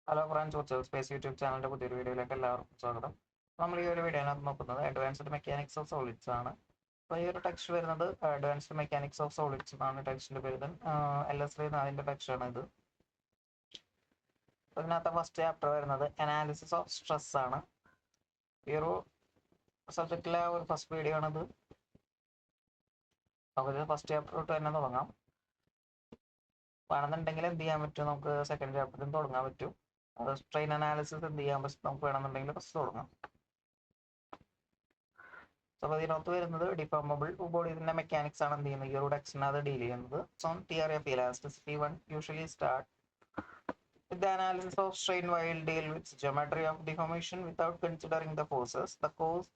Hello friends, virtual space YouTube ചാനലിന്റെ പുതിയൊരു വീഡിയോയിലേക്ക് എല്ലാവർക്കും സ്വാഗതം. നമ്മൾ ഈ ഒരു വീഡിയോയിനകത്ത് നോക്കുന്നത് അഡ്വാൻസ്ഡ് മെക്കാനിക്സ് ഓഫ് സോളിഡ്സ് ആണ്. അപ്പോൾ ഈ ഒരു ടെക്സ്റ്റ് വരുന്നത് അഡ്വാൻസ്ഡ് മെക്കാനിക്സ് ഓഫ് സോളിഡ്സ് എന്നാണ് ടെക്സ്റ്റിന്റെ പേര്. LS3 അതിന്റെ ടെക്സ്റ്റാണ് ഇത്. ഇതിനകത്ത് ഫസ്റ്റ് ചാപ്റ്റർ വരുന്നത് അനാലിസിസ് ഓഫ് സ്ട്രെസ് ആണ്. ഈ ഒരു സബ്ജക്റ്റിലെ ഒരു ഫസ്റ്റ് വീഡിയോ ആണിത്. അപ്പോൾ ഇത് ഫസ്റ്റ് ചാപ്റ്റർ തൊട്ട് തന്നെ തുടങ്ങാം. വേണമെന്നുണ്ടെങ്കിൽ എന്ത് ചെയ്യാൻ പറ്റും, നമുക്ക് സെക്കൻഡ് ചാപ്റ്ററിൽ തുടങ്ങാൻ പറ്റും. അത് സ്ട്രെയിൻ അനാലിസിസ് എന്ത് ചെയ്യാൻ പറ്റും, നമുക്ക് വേണമെന്നുണ്ടെങ്കിൽ ഫസ്റ്റ് തുടങ്ങാം. അപ്പോൾ ഇതിനകത്ത് വരുന്നത് ഡിഫോമബിൾ ബോഡീസിന്റെ മെക്കാനിക്സ് ആണ് എന്ത് ചെയ്യുന്നത്, ഈ ഒരു ടെക്സ്റ്റിനകത്ത് ഡീൽ ചെയ്യുന്നത്. So theory of elasticity 1 usually start with the analysis of strain while deal with geometry of deformation without considering the forces that cause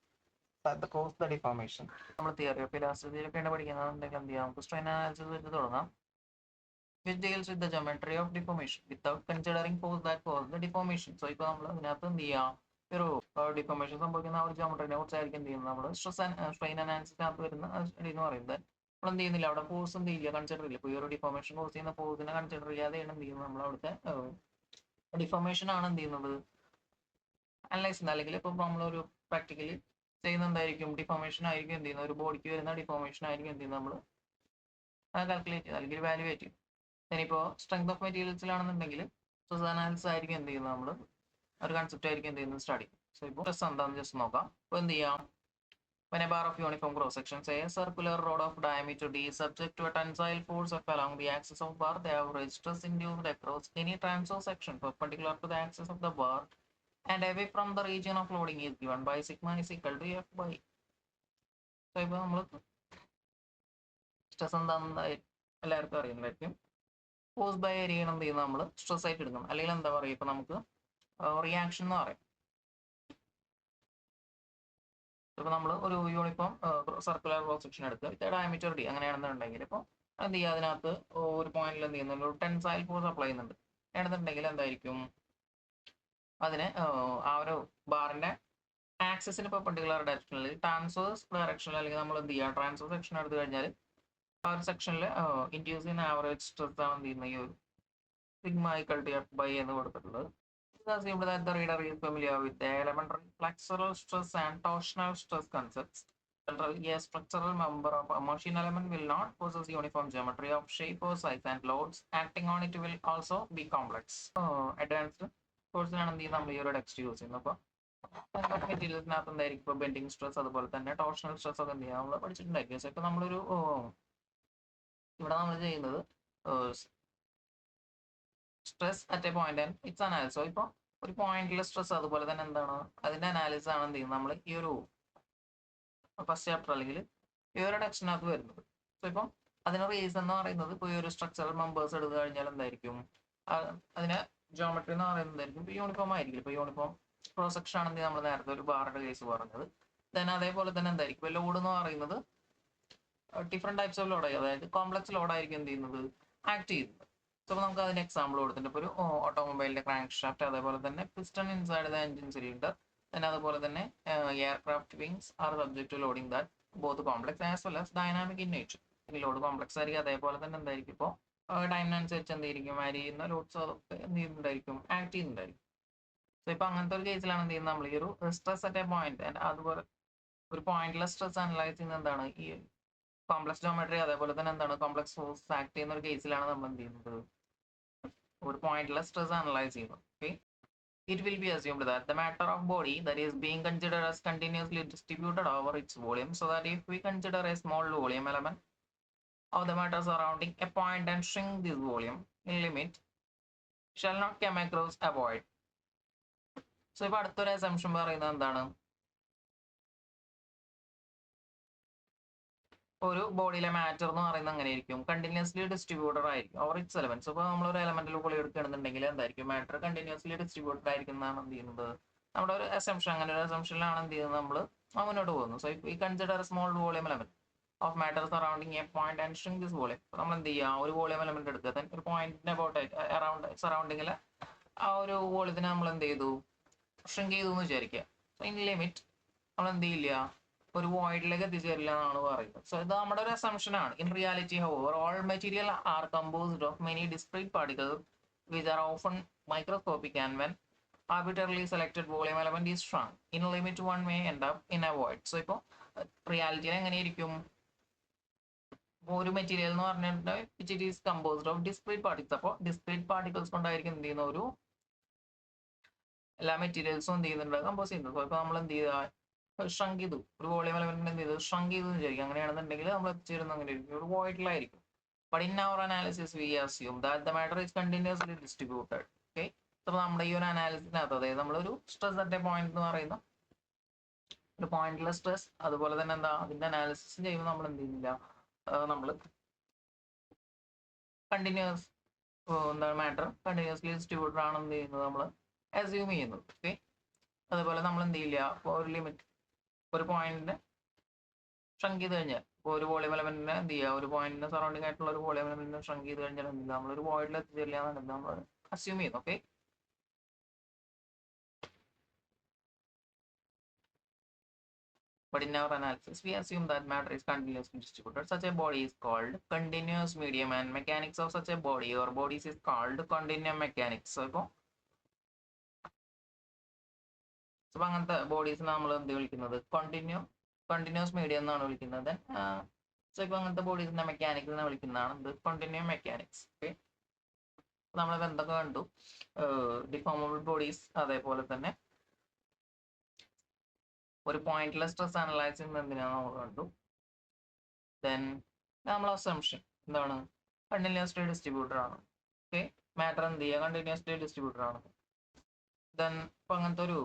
the deformation. നമ്മൾ തിയറി ഓഫ് ഇലാസ്റ്റിസിറ്റിയിലൊക്കെയാണ് പഠിക്കുന്നതെന്നുണ്ടെങ്കിൽ എന്ത് ചെയ്യാം, നമുക്ക് സ്ട്രെയിൻ അനാലിസിസ് വെച്ച് തുടങ്ങാം. Which deals with the geometry of deformation without considering force that cause the deformation. So ഇപ്പോൾ നമ്മൾ അതിനകത്ത് എന്ത് ചെയ്യാം, ഒരു ഡിഫോർമേഷൻ സംഭവിക്കുന്ന ആ ഒരു ജോമെട്രിനെ കുറിച്ചായിരിക്കും എന്ത് ചെയ്യുന്നത്, നമ്മൾ സ്ട്രെയിൻ അനാലിസിസിനകത്ത് വരുന്ന എന്ന് പറയുന്നത്. നമ്മൾ എന്ത് ചെയ്യുന്നില്ല, അവിടെ ഫോഴ്സ് എന്ത് ചെയ്യില്ല, കൺസിഡർ ചെയ്യില്ല. ഇപ്പോൾ ഈ ഒരു ഡിഫോർമേഷൻ കോസ് ചെയ്യുന്ന ഫോഴ്സിനെ കൺസിഡർ ചെയ്യാതെയാണ് എന്ത് ചെയ്യുന്നത്, നമ്മൾ അവിടുത്തെ ഡിഫോർമേഷൻ ആണ് എന്ത് ചെയ്യുന്നത് അനലൈസ് ചെയ്യുന്നത്. അല്ലെങ്കിൽ ഇപ്പോൾ നമ്മളൊരു പ്രാക്ടിക്കലി ചെയ്യുന്നുണ്ടായിരിക്കും, ഡിഫോർമേഷൻ ആയിരിക്കും എന്ത് ചെയ്യുന്നത്, ഒരു ബോഡിക്ക് വരുന്ന ഡിഫോർമേഷൻ ആയിരിക്കും എന്ത് ചെയ്യുന്നത്, നമ്മൾ കാൽക്കുലേറ്റ് ചെയ്യുന്നത് അല്ലെങ്കിൽ വാലുവേറ്റ് ചെയ്യും. ഇനിയിപ്പോൾ സ്ട്രെങ്ത് ഓഫ് മെറ്റീരിയൽസിലാണെന്നുണ്ടെങ്കിൽ സ്ട്രെസ് അനാലിസിസ് ആയിരിക്കും എന്ത് ചെയ്യുന്നത്, നമ്മൾ ഒരു കൺസെപ്റ്റ് ആയിരിക്കും എന്ത് ചെയ്യുന്നത് സ്റ്റഡി. സോ ഇപ്പോൾ സ്ട്രെസ് എന്താണെന്ന് ജസ്റ്റ് നോക്കാം. ഇപ്പോൾ എന്ത് ചെയ്യാം, when a bar of uniform cross section, say a circular rod of diameter d is subject to a tensile force of along the axis of bar, the average stress induced across any transverse section perpendicular to the axis of the bar and away from the region of loading is given by sigma is equal to f by. So ഇപ്പോൾ നമ്മൾ stress എന്താണെന്ന് എല്ലാവർക്കും അറിയുന്നതായിരിക്കും. Force by area എന്ത് ചെയ്യുന്നത്, നമ്മൾ stress ആയിട്ട് എടുക്കണം. അല്ലെങ്കിൽ എന്താ പറയുക, ഇപ്പൊ നമുക്ക് റിയാക്ഷൻ എന്ന് പറയും. ഇപ്പൊ നമ്മൾ ഒരു യൂണിഫോം സർക്കുലർ ക്രോസ് സെക്ഷൻ എടുക്കുക, ഇത് ഡയമീറ്റർ ഡി അങ്ങനെയാണെന്നുണ്ടെങ്കിൽ ഇപ്പോൾ എന്ത് ചെയ്യുക, അതിനകത്ത് ഒരു പോയിന്റിൽ എന്ത് ചെയ്യുന്നുണ്ട്, ഒരു ടെൻസൈൽ ഫോഴ്സ് അപ്ലൈ ചെയ്യുന്നുണ്ട്. ആണെന്നുണ്ടെങ്കിൽ എന്തായിരിക്കും, അതിന് ആ ഒരു ബാറിന്റെ ആക്സിസിന് പെർപെൻഡിക്കുലർ ഡയറക്ഷനിൽ ട്രാൻസ്വേഴ്സ് ഡയറക്ഷനിൽ അല്ലെങ്കിൽ നമ്മൾ എന്ത് ചെയ്യുക, ട്രാൻസ്വേഴ്സ് സെക്ഷൻ എടുത്തു കഴിഞ്ഞാൽ ആ ഒരു സെക്ഷനിൽ ഇൻഡ്യൂസ് ചെയ്യുന്ന ആവറേജ് സ്ട്രെസ് ആണ് എന്ത് ചെയ്യുന്നത്, ഈ ഒരു sigma equal to F by എന്ന് കൊടുത്തിട്ടുള്ളത്. Assumed that the reader is familiar with the elementary flexural stress and torsional stress concepts. Generally, a structural member of a machine element will not possess uniform geometry of shape or size, and loads acting on it will also be complex. Advanced കോഴ്സിനാണ് എന്ത് ചെയ്യുന്നത്, നമ്മൾ ഈ ഒരു text use ചെയ്യുന്നത്. അപ്പോൾ മെറ്റീരിയൽസിനകത്ത് എന്തായിരിക്കും, ഇപ്പോൾ bending stress അതുപോലെ തന്നെ ടോർഷണൽ സ്ട്രെസ് ഒക്കെ എന്ത് ചെയ്യുക, നമ്മൾ പഠിച്ചിട്ടുണ്ടായിരിക്കും. സോ ഇപ്പോൾ നമ്മളൊരു ഇവിടെ നമ്മൾ ചെയ്യുന്നത് stress at A point and it's analysis. So ഇപ്പോൾ ഒരു പോയിന്റിലെ സ്ട്രെസ് അതുപോലെ തന്നെ എന്താണ് അതിന്റെ അനാലിസിസ് ആണ് എന്ത് ചെയ്യുന്നത്, നമ്മൾ ഈ ഒരു ഫസ്റ്റ് ചാപ്റ്റർ അല്ലെങ്കിൽ ഈ ഒരു ടെക്സ്റ്റിനകത്ത് വരുന്നത്. സോ ഇപ്പം അതിന് റീസൺ എന്ന് പറയുന്നത്, ഇപ്പോൾ ഈ ഒരു സ്ട്രക്ചറൽ മെമ്പേഴ്സ് എടുത്തു കഴിഞ്ഞാൽ എന്തായിരിക്കും, അതിന് ജോമെട്രി എന്ന് പറയുന്നത് എന്തായിരിക്കും, ഇപ്പോൾ യൂണിഫോം ആയിരിക്കും. ഇപ്പോൾ യൂണിഫോം ക്രോസ് സെക്ഷൻ ആണെങ്കിൽ നമ്മൾ നേരത്തെ ഒരു ബാറിന്റെ കേസ് പറഞ്ഞത്. ദെൻ അതേപോലെ തന്നെ എന്തായിരിക്കും, ഇപ്പോൾ ലോഡ് എന്ന് പറയുന്നത് ഡിഫറെന്റ് ടൈപ്സ് ഓഫ് ലോഡ്, അതായത് കോംപ്ലക്സ് ലോഡ് ആയിരിക്കും എന്ത് ചെയ്യുന്നത്, ആക്ട് ചെയ്യുന്നത്. സോ നമുക്ക് അതിന് എക്സാമ്പിൾ കൊടുത്തിട്ടുണ്ട്. ഇപ്പോൾ ഒരു ഓട്ടോമൊബൈലിന്റെ ക്രാങ്ക് ഷാഫ്റ്റ്, അതേപോലെ തന്നെ piston inside the engine cylinder, പിന്നെ അതുപോലെ തന്നെ aircraft wings are subject to loading that both complex as well as dynamic in nature. Load complex ആയിരിക്കും, അതേപോലെ തന്നെ എന്തായിരിക്കും, ഇപ്പോൾ ടൈമിനനുസരിച്ച് എന്തായിരിക്കും വാരി ചെയ്യുന്ന ലോഡ്സ് എന്ത് ചെയ്യുന്നുണ്ടായിരിക്കും, ആക്ട് ചെയ്യുന്നുണ്ടായിരിക്കും. സോ ഇപ്പോൾ അങ്ങനത്തെ ഒരു കേസിലാണ് എന്ത് ചെയ്യുന്നത്, നമ്മൾ ഈ ഒരു സ്ട്രെസ് അറ്റ് എ പോയിന്റ്, അതുപോലെ ഒരു പോയിന്റിലെ സ്ട്രെസ് അനലൈസ് ചെയ്യുന്നത് എന്താണ്, ഈ കോംപ്ലക്സ് ജോമെട്രി അതേപോലെ തന്നെ എന്താണ് കോംപ്ലക്സ് ഫോഴ്സ് ആക്ട് ചെയ്യുന്ന ഒരു കേസിലാണ് നമ്മൾ എന്ത് ചെയ്യുന്നത്, ഒരു പോയിന്റിലെ സ്ട്രെസ് അനലൈസ് ചെയ്യുന്നത്. Okay, it will be assumed that the matter of body that is being considered as continuously distributed over its volume, so that if we consider a small volume element of the matter surrounding a point and shrink this volume in limit shall not come across a void. So ഇപ്പോൾ അടുത്തൊരു assumption പറയുന്നത് എന്താണ്, ഒരു ബോഡിയിലെ matter എന്ന് പറയുന്നത് അങ്ങനെയായിരിക്കും, continuously distributed ആയിരിക്കും over it's elements. അപ്പോൾ നമ്മളൊരു എലമെന്റിൽ കൂടി എടുക്കുകയാണെന്നുണ്ടെങ്കിൽ എന്തായിരിക്കും, മാറ്റർ കണ്ടിന്യൂസ്ലി ഡിസ്ട്രിബ്യൂട്ടഡ് ആയിരിക്കും എന്നാണ് എന്ത് ചെയ്യുന്നത്, നമ്മുടെ ഒരു അസംഷൻ. അങ്ങനെ ഒരു അസംഷനിലാണ് എന്ത് ചെയ്യുന്നത്, നമ്മൾ മുന്നോട്ട് പോകുന്നത്. സോ ഈ consider small volume element of matter surrounding A point and shrink this volume. നമ്മൾ എന്ത് ചെയ്യുക, ഒരു വോളിയം എലമെന്റ് എടുക്കുക, ദെൻ ഒരു പോയിന്റിന്റെ അബൌട്ട് അറൗണ്ട് സറൗണ്ടിങ്ങിൽ ആ ഒരു വോളിയത്തിനെ നമ്മൾ എന്ത് ചെയ്തു, ഷ്രിങ്ക് ചെയ്തു എന്ന് വിചാരിക്കുക. സോ ഇൻ ലിമിറ്റ് നമ്മൾ എന്ത് ചെയ്യില്ല, ഒരു വോയിഡിലേക്ക് എത്തിച്ചേരില്ല എന്നാണ് പറയുന്നത്. സോ ഇത് നമ്മുടെ ഒരു അസംഷൻ ആണ്. In reality however all material are composed of many discrete particle which are often microscopic, and when arbitrarily selected volume element is shrunk in a limit one may end up in a void. So ഇപ്പോൾ റിയാലിറ്റിയിൽ എങ്ങനെയായിരിക്കും ഒരു material എന്ന് പറഞ്ഞിട്ടുണ്ടെങ്കിൽ which it is composed of discrete particles. അപ്പോൾ discrete particles കൊണ്ടായിരിക്കും എന്ത് ചെയ്യുന്ന ഒരു എല്ലാ മെറ്റീരിയൽസും എന്ത് ചെയ്യുന്നുണ്ട് കമ്പോസ് ചെയ്യുന്നത്. അപ്പോൾ ഇപ്പോൾ നമ്മൾ എന്ത് ചെയ്യുക ഷ്രങ്ക് ചെയ്തു ഒരു വോളിയം എലമെന്റ് എന്ത് ചെയ്തു ഷ്രങ്ക് ചെയ്തു എന്ന് വിചാരിക്കും. അങ്ങനെയാണെന്നുണ്ടെങ്കിൽ നമ്മൾ എത്തിച്ചേരുന്ന അങ്ങനെ ഒരു വോയിഡിലായിരിക്കും. But in our analysis we assume that the matter is continuously distributed. Okay, അപ്പോൾ നമ്മുടെ ഈ ഒരു അനാലിസിസിനകത്ത് അതായത് നമ്മളൊരു സ്ട്രെസ് അറ്റ് എ പോയിന്റ് എന്ന് പറയുന്ന ഒരു പോയിന്റിലെ സ്ട്രെസ് അതുപോലെ തന്നെ എന്താ അതിന്റെ അനാലിസിസ് ചെയ്യുമ്പോൾ നമ്മൾ എന്ത് ചെയ്യുന്നില്ല നമ്മൾ കണ്ടിന്യൂസ് എന്താണ് മാറ്റർ കണ്ടിന്യൂസ്ലി ഡിസ്ട്രിബ്യൂട്ടഡ് ആണെന്ന് ചെയ്യുന്നത് നമ്മൾ അസ്യൂം ചെയ്യുന്നത്. ഓക്കെ, അതുപോലെ നമ്മൾ എന്ത് ചെയ്യില്ല ഇപ്പോൾ ഒരു ലിമിറ്റ് ഒരു പോയിന്റിന് ഷ്രങ്ക് ചെയ്ത് കഴിഞ്ഞാൽ ഇപ്പോൾ ഒരു വോളിയം എലമെന്റിനെ എന്ത് ചെയ്യുക ഒരു പോയിന്റിന് സറൗണ്ടിങ് ആയിട്ടുള്ള ഒരു വോളിയം എലമെന്റിനെ ഷ്രങ്ക് ചെയ്ത് കഴിഞ്ഞാൽ എന്ത് ചെയ്യുക നമ്മളൊരു വോയിഡിൽ എത്തിച്ചേരില്ല എന്നാണ് നമ്മൾ അസ്യൂം ചെയ്യുന്നത്. Okay, but in our analysis we assume that matter is continuously distributed. Such a body is called continuous medium and mechanics of such a body or bodies is called continuum mechanics. So ഇപ്പോൾ അങ്ങനത്തെ ബോഡീസിനെ നമ്മൾ എന്ത് വിളിക്കുന്നത് continuous medium എന്നാണ് വിളിക്കുന്നത്. So ഇപ്പോൾ അങ്ങനത്തെ ബോഡീസിന്റെ മെക്കാനിക്സിനെ വിളിക്കുന്നതാണ് എന്ത് കണ്ടിന്യൂം മെക്കാനിക്സ്. ഓക്കെ, നമ്മളിപ്പോൾ എന്തൊക്കെ കണ്ടു ഡിഫോമബിൾ ബോഡീസ് അതേപോലെ തന്നെ ഒരു പോയിന്റിലെ സ്ട്രെസ് അനലൈസ് ചെയ്യുന്നത് എന്തിനാണ് നമ്മൾ കണ്ടു. ദെൻ നമ്മൾ അസംഷൻ എന്താണ് കണ്ടിന്യൂസ്ലി ഡിസ്ട്രിബ്യൂട്ടർ ആണ്. ഓക്കെ, മാറ്റർ എന്ത് ചെയ്യുക കണ്ടിന്യൂസ്ലി ഡിസ്ട്രിബ്യൂട്ടർ ആണ്. ദെൻ ഇപ്പം അങ്ങനത്തെ ഒരു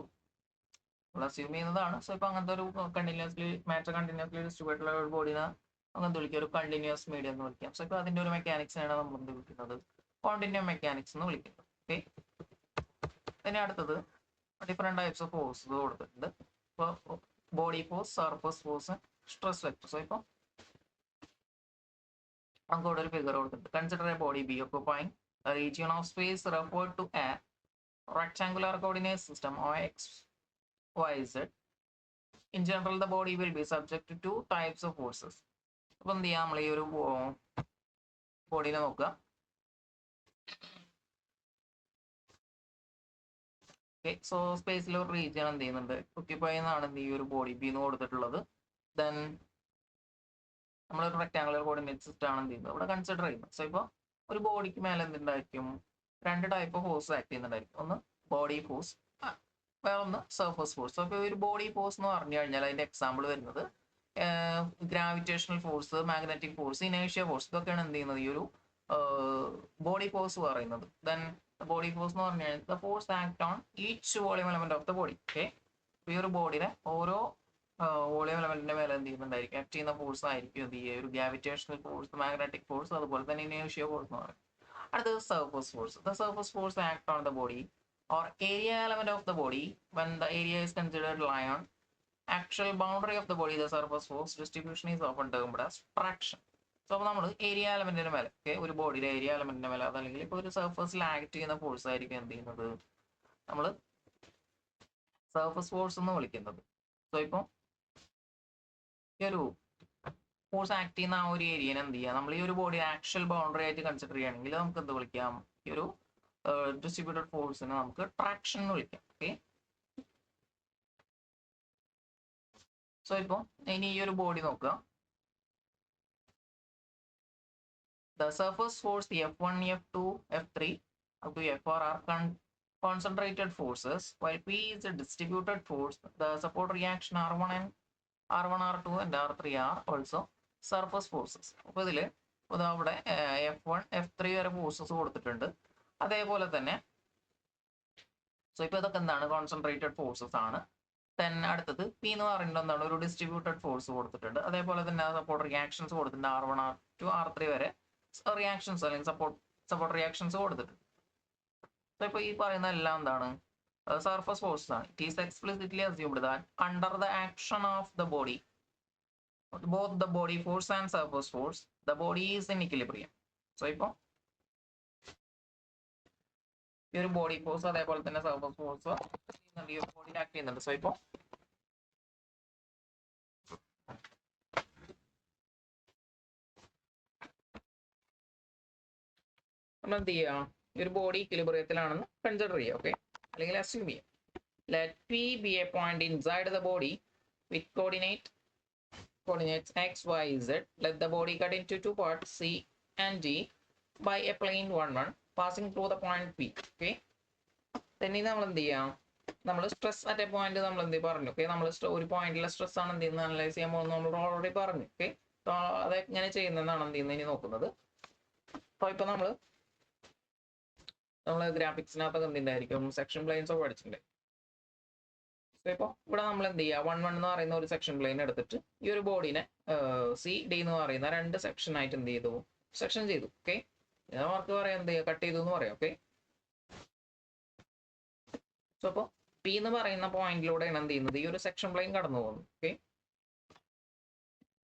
അസ്യൂം ചെയ്യുന്നതാണ്. സോ ഇപ്പൊ അങ്ങനത്തെ ഒരു കണ്ടിന്യൂസ്ലി മാറ്റർ കണ്ടിന്യൂസ്ലി ഡിസ്ട്രിബ്യൂട്ടഡ് ഒരു ബോഡിനെ അങ്ങനത്തെ വിളിക്കുക ഒരു കണ്ടിന്യൂസ് മീഡിയം എന്ന് വിളിക്കാം. സോ ഇപ്പൊ അതിന്റെ ഒരു മെക്കാനിക്സിനാണ് നമ്മൾ എന്ത് വിളിക്കുന്നത് കോണ്ടിന്യൂം മെക്കാനിക്സ് എന്ന് വിളിക്കുന്നത്. ഓക്കെ, പിന്നെ അടുത്തത് ഡിഫറെന്റ് ടൈപ്സ് ഓഫ് ഫോഴ്സ് കൊടുത്തിട്ടുണ്ട്. ഇപ്പോൾ body force, surface force, stress vector. So ഇപ്പൊ നമുക്ക് ഇവിടെ ഒരു ഫിഗർ കൊടുത്തിട്ടുണ്ട്. Consider a body B occupying a region of space referred to a rectangular coordinate system or X YZ. In general, the body will be subject to two types of forces. അപ്പോൾ എന്ത് ചെയ്യാം നമ്മൾ ഈ ഒരു ബോഡിനെ നോക്കുക. Okay, so സ്പേസിലെ ഒരു region എന്ത് ചെയ്യുന്നുണ്ട് ഒക്യുപ്പൈ എന്നാണ് ഈ ഒരു ബോഡി ബി എന്ന് കൊടുത്തിട്ടുള്ളത്. ദെൻ നമ്മളൊരു റെക്ടാങ്കുലർ കോർഡിനേറ്റ് സിസ്റ്റം ആണ് എന്ത് ചെയ്യുന്നത് ഇവിടെ കൺസിഡർ ചെയ്യുന്നത്. സോ ഇപ്പോൾ ഒരു ബോഡിക്ക് മേലെ എന്തുണ്ടായിരിക്കും രണ്ട് ടൈപ്പ് ഓഫ് ഫോഴ്സ് ആക്ട് ചെയ്യുന്നുണ്ടായിരിക്കും. ഒന്ന് ബോഡി ഫോഴ്സ്, വേറൊന്ന് സർഫസ് ഫോഴ്സ്. അപ്പോൾ ഒരു ബോഡി ഫോഴ്സ് എന്ന് പറഞ്ഞു കഴിഞ്ഞാൽ അതിന്റെ എക്സാമ്പിൾ വരുന്നത് ഗ്രാവിറ്റേഷണൽ ഫോഴ്സ്, മാഗ്നറ്റിക് ഫോഴ്സ്, ഇനേഷ്യ ഫോഴ്സ്, ഇതൊക്കെയാണ് എന്ത് ചെയ്യുന്നത് ഈ ഒരു ബോഡി ഫോഴ്സ് പറയുന്നത്. ദെൻ ബോഡി ഫോഴ്സ് എന്ന് പറഞ്ഞു കഴിഞ്ഞാൽ the force act on each volume element of the body. Okay, ഈ ഒരു ബോഡിയുടെ ഓരോ വോളിയം എലമെന്റിന്റെ മേലെ എന്ത് ചെയ്യുന്നുണ്ടായിരിക്കും ആക്ട് ചെയ്യുന്ന ഫോഴ്സ് ആയിരിക്കും എന്ത് ചെയ്യുക ഒരു ഗ്രാവിറ്റേഷണൽ ഫോഴ്സ്, മാഗ്നറ്റിക് ഫോഴ്സ്, അതുപോലെ തന്നെ ഇനേഷ്യ ഫോഴ്സ് എന്ന് പറയും. അടുത്തത് surface force. The surface force act on the body or area element of the body when the area is considered lie on actual boundary of the body. The surface force distribution is often termed as traction. So അപ്പോൾ നമ്മൾ area എലമെന്റിന് മേലെ ഒരു ബോഡിയുടെ area എലമെന്റിന് മേലെ അതല്ലെങ്കിൽ ഇപ്പോൾ ഒരു സർഫസിൽ ആക്ട് ചെയ്യുന്ന ഫോഴ്സ് ആയിരിക്കും എന്ത് ചെയ്യുന്നത് നമ്മൾ സർഫസ് ഫോഴ്സ് എന്ന് വിളിക്കുന്നത്. സോ ഇപ്പോൾ ഈ ഒരു ഫോഴ്സ് ആക്ട് ചെയ്യുന്ന ആ ഒരു ഏരിയനെ എന്ത് ചെയ്യുക നമ്മൾ ഈ ഒരു ബോഡി ആക്ച്വൽ ബൗണ്ടറി ആയിട്ട് കൺസിഡർ ചെയ്യുകയാണെങ്കിൽ നമുക്ക് എന്ത് വിളിക്കാം ഈ ഒരു ഡിസ്ട്രിബ്യൂട്ടഡ് ഫോഴ്സിനെ നമുക്ക് ട്രാക്ഷൻ എന്ന് വിളിക്കാം. ഓക്കെ, സോ ഇപ്പോൾ ഇനി ഈ ഒരു ബോഡി നോക്കുക. The surface force F1, F2, F3 up to F4 are concentrated forces, while P is a distributed force. The support reaction R1 and R1, R2 and R3 are also surface forces. അപ്പോൾ ഇതിൽ അവിടെ F1, F3 വരെ forces കൊടുത്തിട്ടുണ്ട്. അതേപോലെ തന്നെ so ഇപ്പോൾ ഇതൊക്കെ എന്താണ് കോൺസെൻട്രേറ്റഡ് ഫോഴ്സസ് ആണ്. ദെൻ അടുത്തത് പി എന്ന് പറയുന്നത് എന്താണ് ഒരു ഡിസ്ട്രിബ്യൂട്ടഡ് ഫോഴ്സ് കൊടുത്തിട്ടുണ്ട്. അതേപോലെ തന്നെ സപ്പോർട്ട് റിയാക്ഷൻസ് കൊടുത്തിട്ടുണ്ട് R1, R2, R3 വരെ റിയാക്ഷൻസ് അല്ലെങ്കിൽ സപ്പോർട്ട് റിയാക്ഷൻസ് കൊടുത്തിട്ടുണ്ട്. സോ ഇപ്പോൾ ഈ പറയുന്ന എല്ലാം എന്താണ് സർഫസ് ഫോഴ്സസ് ആണ്. It is explicitly assumed that under the action of the body both the body force and surface force the body is in equilibrium. So ഇപ്പോൾ ഈ ഒരു ബോഡി ഫോഴ്സ് അതേപോലെ തന്നെ സർഫസ് ഫോഴ്സ് ഈ ഒരു ബോഡിയിൽ ആക്ട് ചെയ്യുന്നുണ്ട്. സോ ഇപ്പോൾ നമ്മൾ എന്ത് ചെയ്യാം ഈ ഒരു ബോഡി ഇക്വിലിബ്രിയത്തിലാണെന്ന് കൺസിഡർ ചെയ്യുക. ഓക്കെ, അല്ലെങ്കിൽ അസ്യൂം ചെയ്യാം. Let P be a point inside the body with coordinates x, y, z. Let the body cut into two parts C and D by a plane 1, 1 passing through the point P. Okay, then നമ്മൾ എന്ത് ചെയ്യാം, നമ്മൾ stress at A point നമ്മൾ എന്ത് പറഞ്ഞു. Okay, നമ്മൾ ഒരു പോയിന്റിലെ സ്ട്രെസ് ആണ് എന്ത് ചെയ്യുന്നത് അനലൈസ് ചെയ്യാൻ പോകുന്നത് നമ്മൾ ഓൾറെഡി പറഞ്ഞു. ഓക്കെ, അത് എങ്ങനെ ചെയ്യുന്നതെന്നാണ് എന്ത് ചെയ്യുന്നത് ഇനി നോക്കുന്നത്. അപ്പോൾ ഇപ്പൊ നമ്മൾ ഗ്രാഫിക്സിനകത്തൊക്കെ എന്തിണ്ടായിരിക്കും സെക്ഷൻ പ്ലെയിൻസ് ഒക്കെ പഠിച്ചിട്ടുണ്ട്. ഇപ്പോൾ ഇവിടെ നമ്മൾ എന്ത് ചെയ്യുക, 1, 1 എന്ന് പറയുന്ന ഒരു സെക്ഷൻ പ്ലെയിൻ എടുത്തിട്ട് ഈ ഒരു ബോഡിനെ സി ഡി എന്ന് പറയുന്ന രണ്ട് സെക്ഷൻ ആയിട്ട് എന്ത് ചെയ്തു, സെക്ഷൻ ചെയ്തു. ഓക്കെ, മാർക്ക് പറയാം എന്ത് ചെയ്യുക, കട്ട് ചെയ്തു എന്ന് പറയാം. ഓക്കെ, സോ അപ്പോൾ പി എന്ന് പറയുന്ന പോയിന്റിലൂടെയാണ് എന്ത് ചെയ്യുന്നത് ഈ ഒരു സെക്ഷൻ പ്ലെയിൻ കടന്നു പോകുന്നത്. Okay,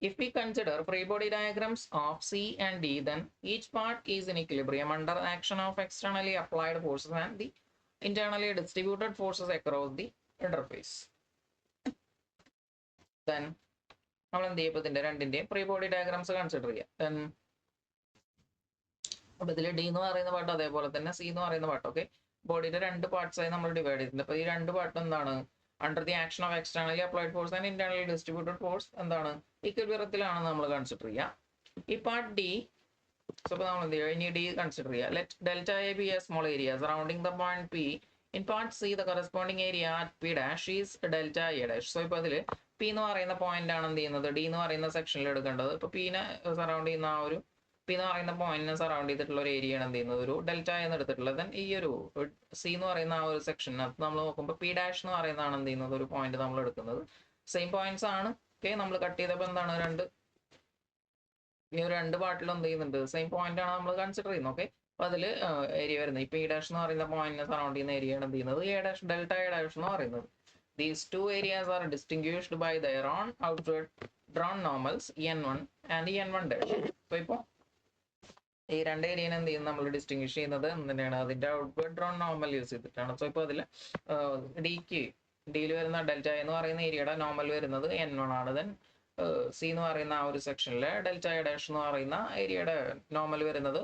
if we consider free body diagrams of C and D, then each part is in equilibrium under action of externally applied forces and the internally distributed forces across the interface. Then നമ്മൾ എന്ത് ചെയ്യും, ഇതിന്റെ രണ്ടിന്റെയും free body diagrams consider ചെയ്യാം. Then അപ്പൊ ഇതിൽ D എന്ന് പറയുന്ന പാർട്ട് അതേപോലെ തന്നെ സി എന്ന് പറയുന്ന പാർട്ട്. ഓക്കെ, ബോഡിയുടെ രണ്ട് പാർട്സ് ആയി നമ്മൾ ഡിവൈഡ് ചെയ്തിട്ടുണ്ട്. അപ്പൊ ഈ രണ്ട് പാർട്ട് എന്താണ്, under the action of externally applied force and internally distributed force എന്താണ്, ഇക്വിലിബ്രിയത്തിലാണ് നമ്മൾ കൺസിഡർ ചെയ്യുക. ഈ പാർട്ട് ഡി, സോ ഇപ്പോൾ നമ്മൾ എന്ത് ചെയ്യുക, ഇനി ഡി കൺസിഡർ ചെയ്യുക. Let delta A B A small area surrounding the point P. In part C the corresponding area at P dash is delta A dash. So ഇപ്പോൾ അതിൽ പി എന്ന് പറയുന്ന പോയിന്റ് ആണ് എന്ത് ചെയ്യുന്നത് ഡി എന്ന് പറയുന്ന സെക്ഷനിൽ എടുക്കേണ്ടത്. ഇപ്പോൾ പീനെ സറൗണ്ട് ചെയ്യുന്ന ആ ഒരു പി എന്ന് പറയുന്ന പോയിന്റിനെ സറൗണ്ട് ചെയ്തിട്ടുള്ള ഒരു ഏരിയ ആണ് എന്ത് ചെയ്യുന്നത് ഒരു ഡെൽറ്റ എന്ന് എടുത്തിട്ടുള്ളത്. ദെൻ ഈ ഒരു സി എന്ന് പറയുന്ന ആ ഒരു സെക്ഷനകത്ത് നമ്മൾ നോക്കുമ്പോൾ പി ഡാഷ് എന്ന് പറയുന്നതാണ് എന്ത് ചെയ്യുന്നത് ഒരു പോയിന്റ് നമ്മൾ എടുക്കുന്നത്. സെയിം പോയിന്റ്സ് ആണ്. ഓക്കെ, നമ്മൾ കട്ട് ചെയ്തപ്പോൾ എന്താണ് ഈ ഒരു രണ്ട് പാർട്ടിലും എന്ത് ചെയ്യുന്നുണ്ട് സെയിം പോയിന്റ് ആണ് നമ്മൾ കൺസിഡർ ചെയ്യുന്നത്. ഓക്കെ, അപ്പൊ അതിൽ ഏരിയ വരുന്നത് ഈ പി ഡാഷ് എന്ന് പറയുന്ന പോയിന്റിനെ സറൗണ്ട് ചെയ്യുന്ന ഏരിയ ആണ് എന്ത് ചെയ്യുന്നത് A dash delta A dash എന്ന് പറയുന്നത്. These two areas are distinguished by their own outward drawn normals n1 and n1 dash. So ഇപ്പോൾ ഈ രണ്ട് ഏരിയനെ എന്ത് ചെയ്യുന്നത് നമ്മൾ ഡിസ്റ്റിങ്വിഷ് ചെയ്യുന്നത് എന്തിനാണ്, അതിന്റെ ഔട്ട്വേർഡ് ഡ്രോൺ നോർമൽ യൂസ് ചെയ്തിട്ടാണ്. സോ ഇപ്പോൾ അതിൽ ഡിയിൽ വരുന്ന ഡെൽറ്റ എന്ന് പറയുന്ന ഏരിയയുടെ നോർമൽ വരുന്നത് n1 ആണ്. ദെൻ സി എന്ന് പറയുന്ന ആ ഒരു സെക്ഷനിലെ ഡെൽറ്റ എ ഡാഷ് എന്ന് പറയുന്ന ഏരിയയുടെ നോർമൽ വരുന്നത്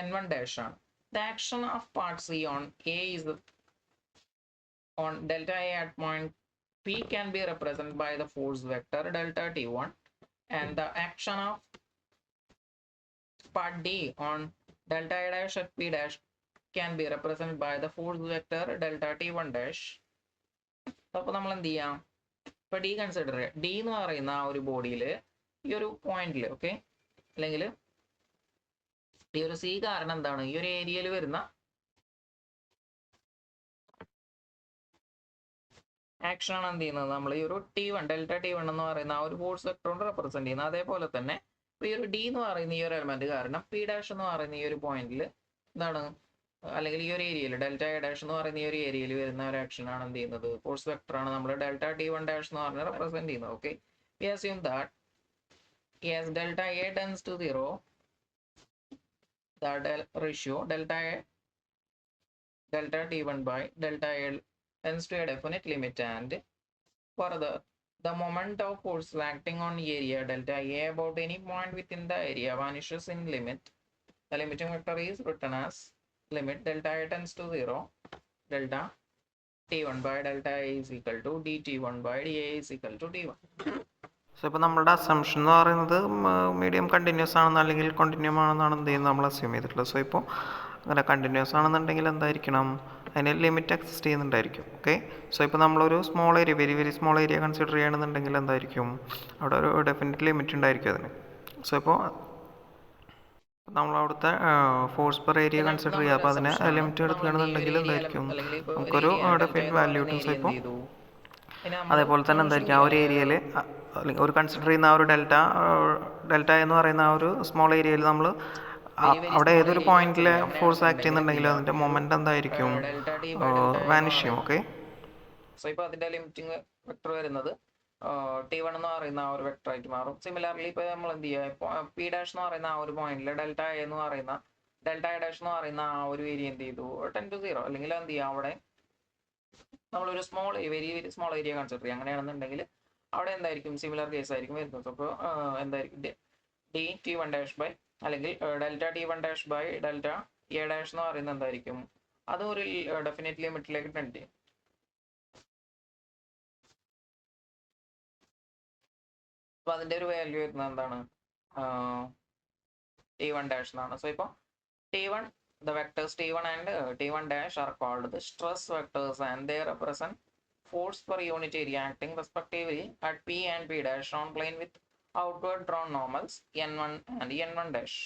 n1 ഡാഷ് ആണ്. The action of part C on A is on delta A at point P can be represented by the force vector delta T1, and the action of part D on delta A dash at P dash can be represented by the force vector delta T1 dash. അപ്പോൾ നമ്മൾ എന്ത് ചെയ്യാം, ഇപ്പൊ D consider ചെയ്യാം. D എന്ന് പറയുന്ന ആ ഒരു ബോഡിയിൽ ഈ ഒരു പോയിന്റിൽ, ഓക്കെ, അല്ലെങ്കിൽ ഈ ഒരു സി കാരണം എന്താണ് ഈ ഒരു ഏരിയയിൽ വരുന്ന ആക്ഷൻ ആണ് എന്ത് ചെയ്യുന്നത് നമ്മൾ ഈ ഒരു T1 ഡെൽറ്റ T1 എന്ന് പറയുന്ന ആ ഒരു ഫോഴ്സ് വെക്ടർ കൊണ്ട് റെപ്രസെന്റ് ചെയ്യുന്നത്. അതേപോലെ തന്നെ ഈ ഒരു ഡി എന്ന് പറയുന്ന ഈ ഒരു എലമെന്റ് കാരണം പി ഡാഷ് എന്ന് പറയുന്ന ഈ ഒരു പോയിന്റിൽ എന്താണ്, അല്ലെങ്കിൽ ഈ ഒരു ഏരിയയിൽ ഡെൽറ്റ എ ഡാഷ് എന്ന് പറയുന്ന ഈ ഒരു ഏരിയയിൽ വരുന്ന ഒരു ആക്ഷൻ ആണ് എന്ത് ചെയ്യുന്നത് ഫോഴ്സ് വെക്ടർ ആണ് നമ്മൾ ഡെൽറ്റ T1 ഡാഷ് എന്ന് പറഞ്ഞ് റെപ്രസെന്റ് ചെയ്യുന്നത്. Okay, we assume that as delta A tends to 0, the ratio delta T1 by delta A tends to a definite limit, and further the moment of force acting on area delta A about any point within the area vanishes in limit. The limiting vector is written as limit delta A tends to 0, delta T1 by delta A is equal to dt1 by dA is equal to d1. So ഇപ്പോൾ നമ്മളുടെ assumption എന്ന് പറയുന്നത് medium continuous ആണെന്ന് അല്ലെങ്കിൽ continuum ആണെന്നാണ് എന്ത് ചെയ്യുന്നത് നമ്മൾ അസ്യൂം ചെയ്തിട്ടുള്ളത്. സോ ഇപ്പോൾ അങ്ങനെ കണ്ടിന്യൂസ് ആണെന്നുണ്ടെങ്കിൽ എന്തായിരിക്കണം, അതിന് ലിമിറ്റ് എക്സിസ്റ്റ് ചെയ്യുന്നുണ്ടായിരിക്കും. ഓക്കെ, സോ ഇപ്പോൾ നമ്മളൊരു small area very small area consider ചെയ്യണമെന്നുണ്ടെങ്കിൽ എന്തായിരിക്കും അവിടെ ഒരു ഡെഫിനറ്റ് ലിമിറ്റ് ഉണ്ടായിരിക്കും അതിന്. സോ ഇപ്പോൾ നമ്മളവിടുത്തെ ഫോഴ്സ് പെർ ഏരിയ കൺസിഡർ ചെയ്യുക, അപ്പോൾ അതിനെ ലിമിറ്റ് എടുക്കുകയാണെന്നുണ്ടെങ്കിൽ എന്തായിരിക്കും നമുക്കൊരു ഡെഫിനറ്റ് വാല്യൂ കിട്ടും. സോ ഇപ്പോൾ അതേപോലെ തന്നെ എന്തായിരിക്കും ആ ഒരു ഏരിയയിൽ അല്ലെങ്കിൽ ഒരു കൺസിഡർ ചെയ്യുന്ന ആ ഒരു ഡെൽറ്റ എന്ന് പറയുന്ന ആ ഒരു സ്മോൾ ഏരിയയിൽ നമ്മൾ അവിടെ ഏതൊരു പോയിന്റിൽ ഫോഴ്സ് ആക്ട് ചെയ്യുന്നുണ്ടെങ്കിലും അതിന്റെ മൊമെന്റ് എന്തായിരിക്കും വാനിഷ് ചെയ്യും. ഓക്കെ, സോ ഇപ്പോൾ അതിന്റെ ലിമിറ്റിംഗ് വെക്ടർ വരുന്നത് T1 എന്ന് പറയുന്ന ആ ഒരു വെക്ടർ ആയിട്ട് മാറും. സിമിലർലി ഇപ്പോൾ നമ്മൾ എന്ത് ചെയ്യുക, പി ഡാഷ് എന്ന് പറയുന്ന ആ ഒരു പോയിന്റിൽ ഡെൽറ്റ എ എന്ന് പറയുന്ന ഡെൽറ്റ എ ഡാഷ് എന്ന് പറയുന്ന ആ ഒരു ഏരിയ എന്ത് ചെയ്തു 10 to 0, അല്ലെങ്കിൽ എന്ത് ചെയ്യുക അവിടെ നമ്മളൊരു വെരി സ്മോൾ ഏരിയ കൺസിഡർ ചെയ്യുക. അങ്ങനെയാണെന്നുണ്ടെങ്കിൽ അവിടെ എന്തായിരിക്കും സിമിലർ കേസ് ആയിരിക്കും വരുന്നത്. അപ്പോൾ എന്തായിരിക്കും dt1 dash by അല്ലെങ്കിൽ delta T one dash by delta A dash എന്ന് പറയുന്നത് എന്തായിരിക്കും, അത് ഒരു ഡെഫിനറ്റ് ലിമിറ്റിലേക്ക് ടെൻഡ് ചെയ്യും. അപ്പൊ അതിന്റെ ഒരു വാല്യൂ വരുന്നത് എന്താണ്, ടി വൺ ഡാഷ് എന്നാണ്. സോ ഇപ്പോൾ T one, the vectors t1 and t1 dash are called the stress vectors and they represent force per unit area acting respectively at p and p dash on plane with outward drawn normals n1 and n1 dash.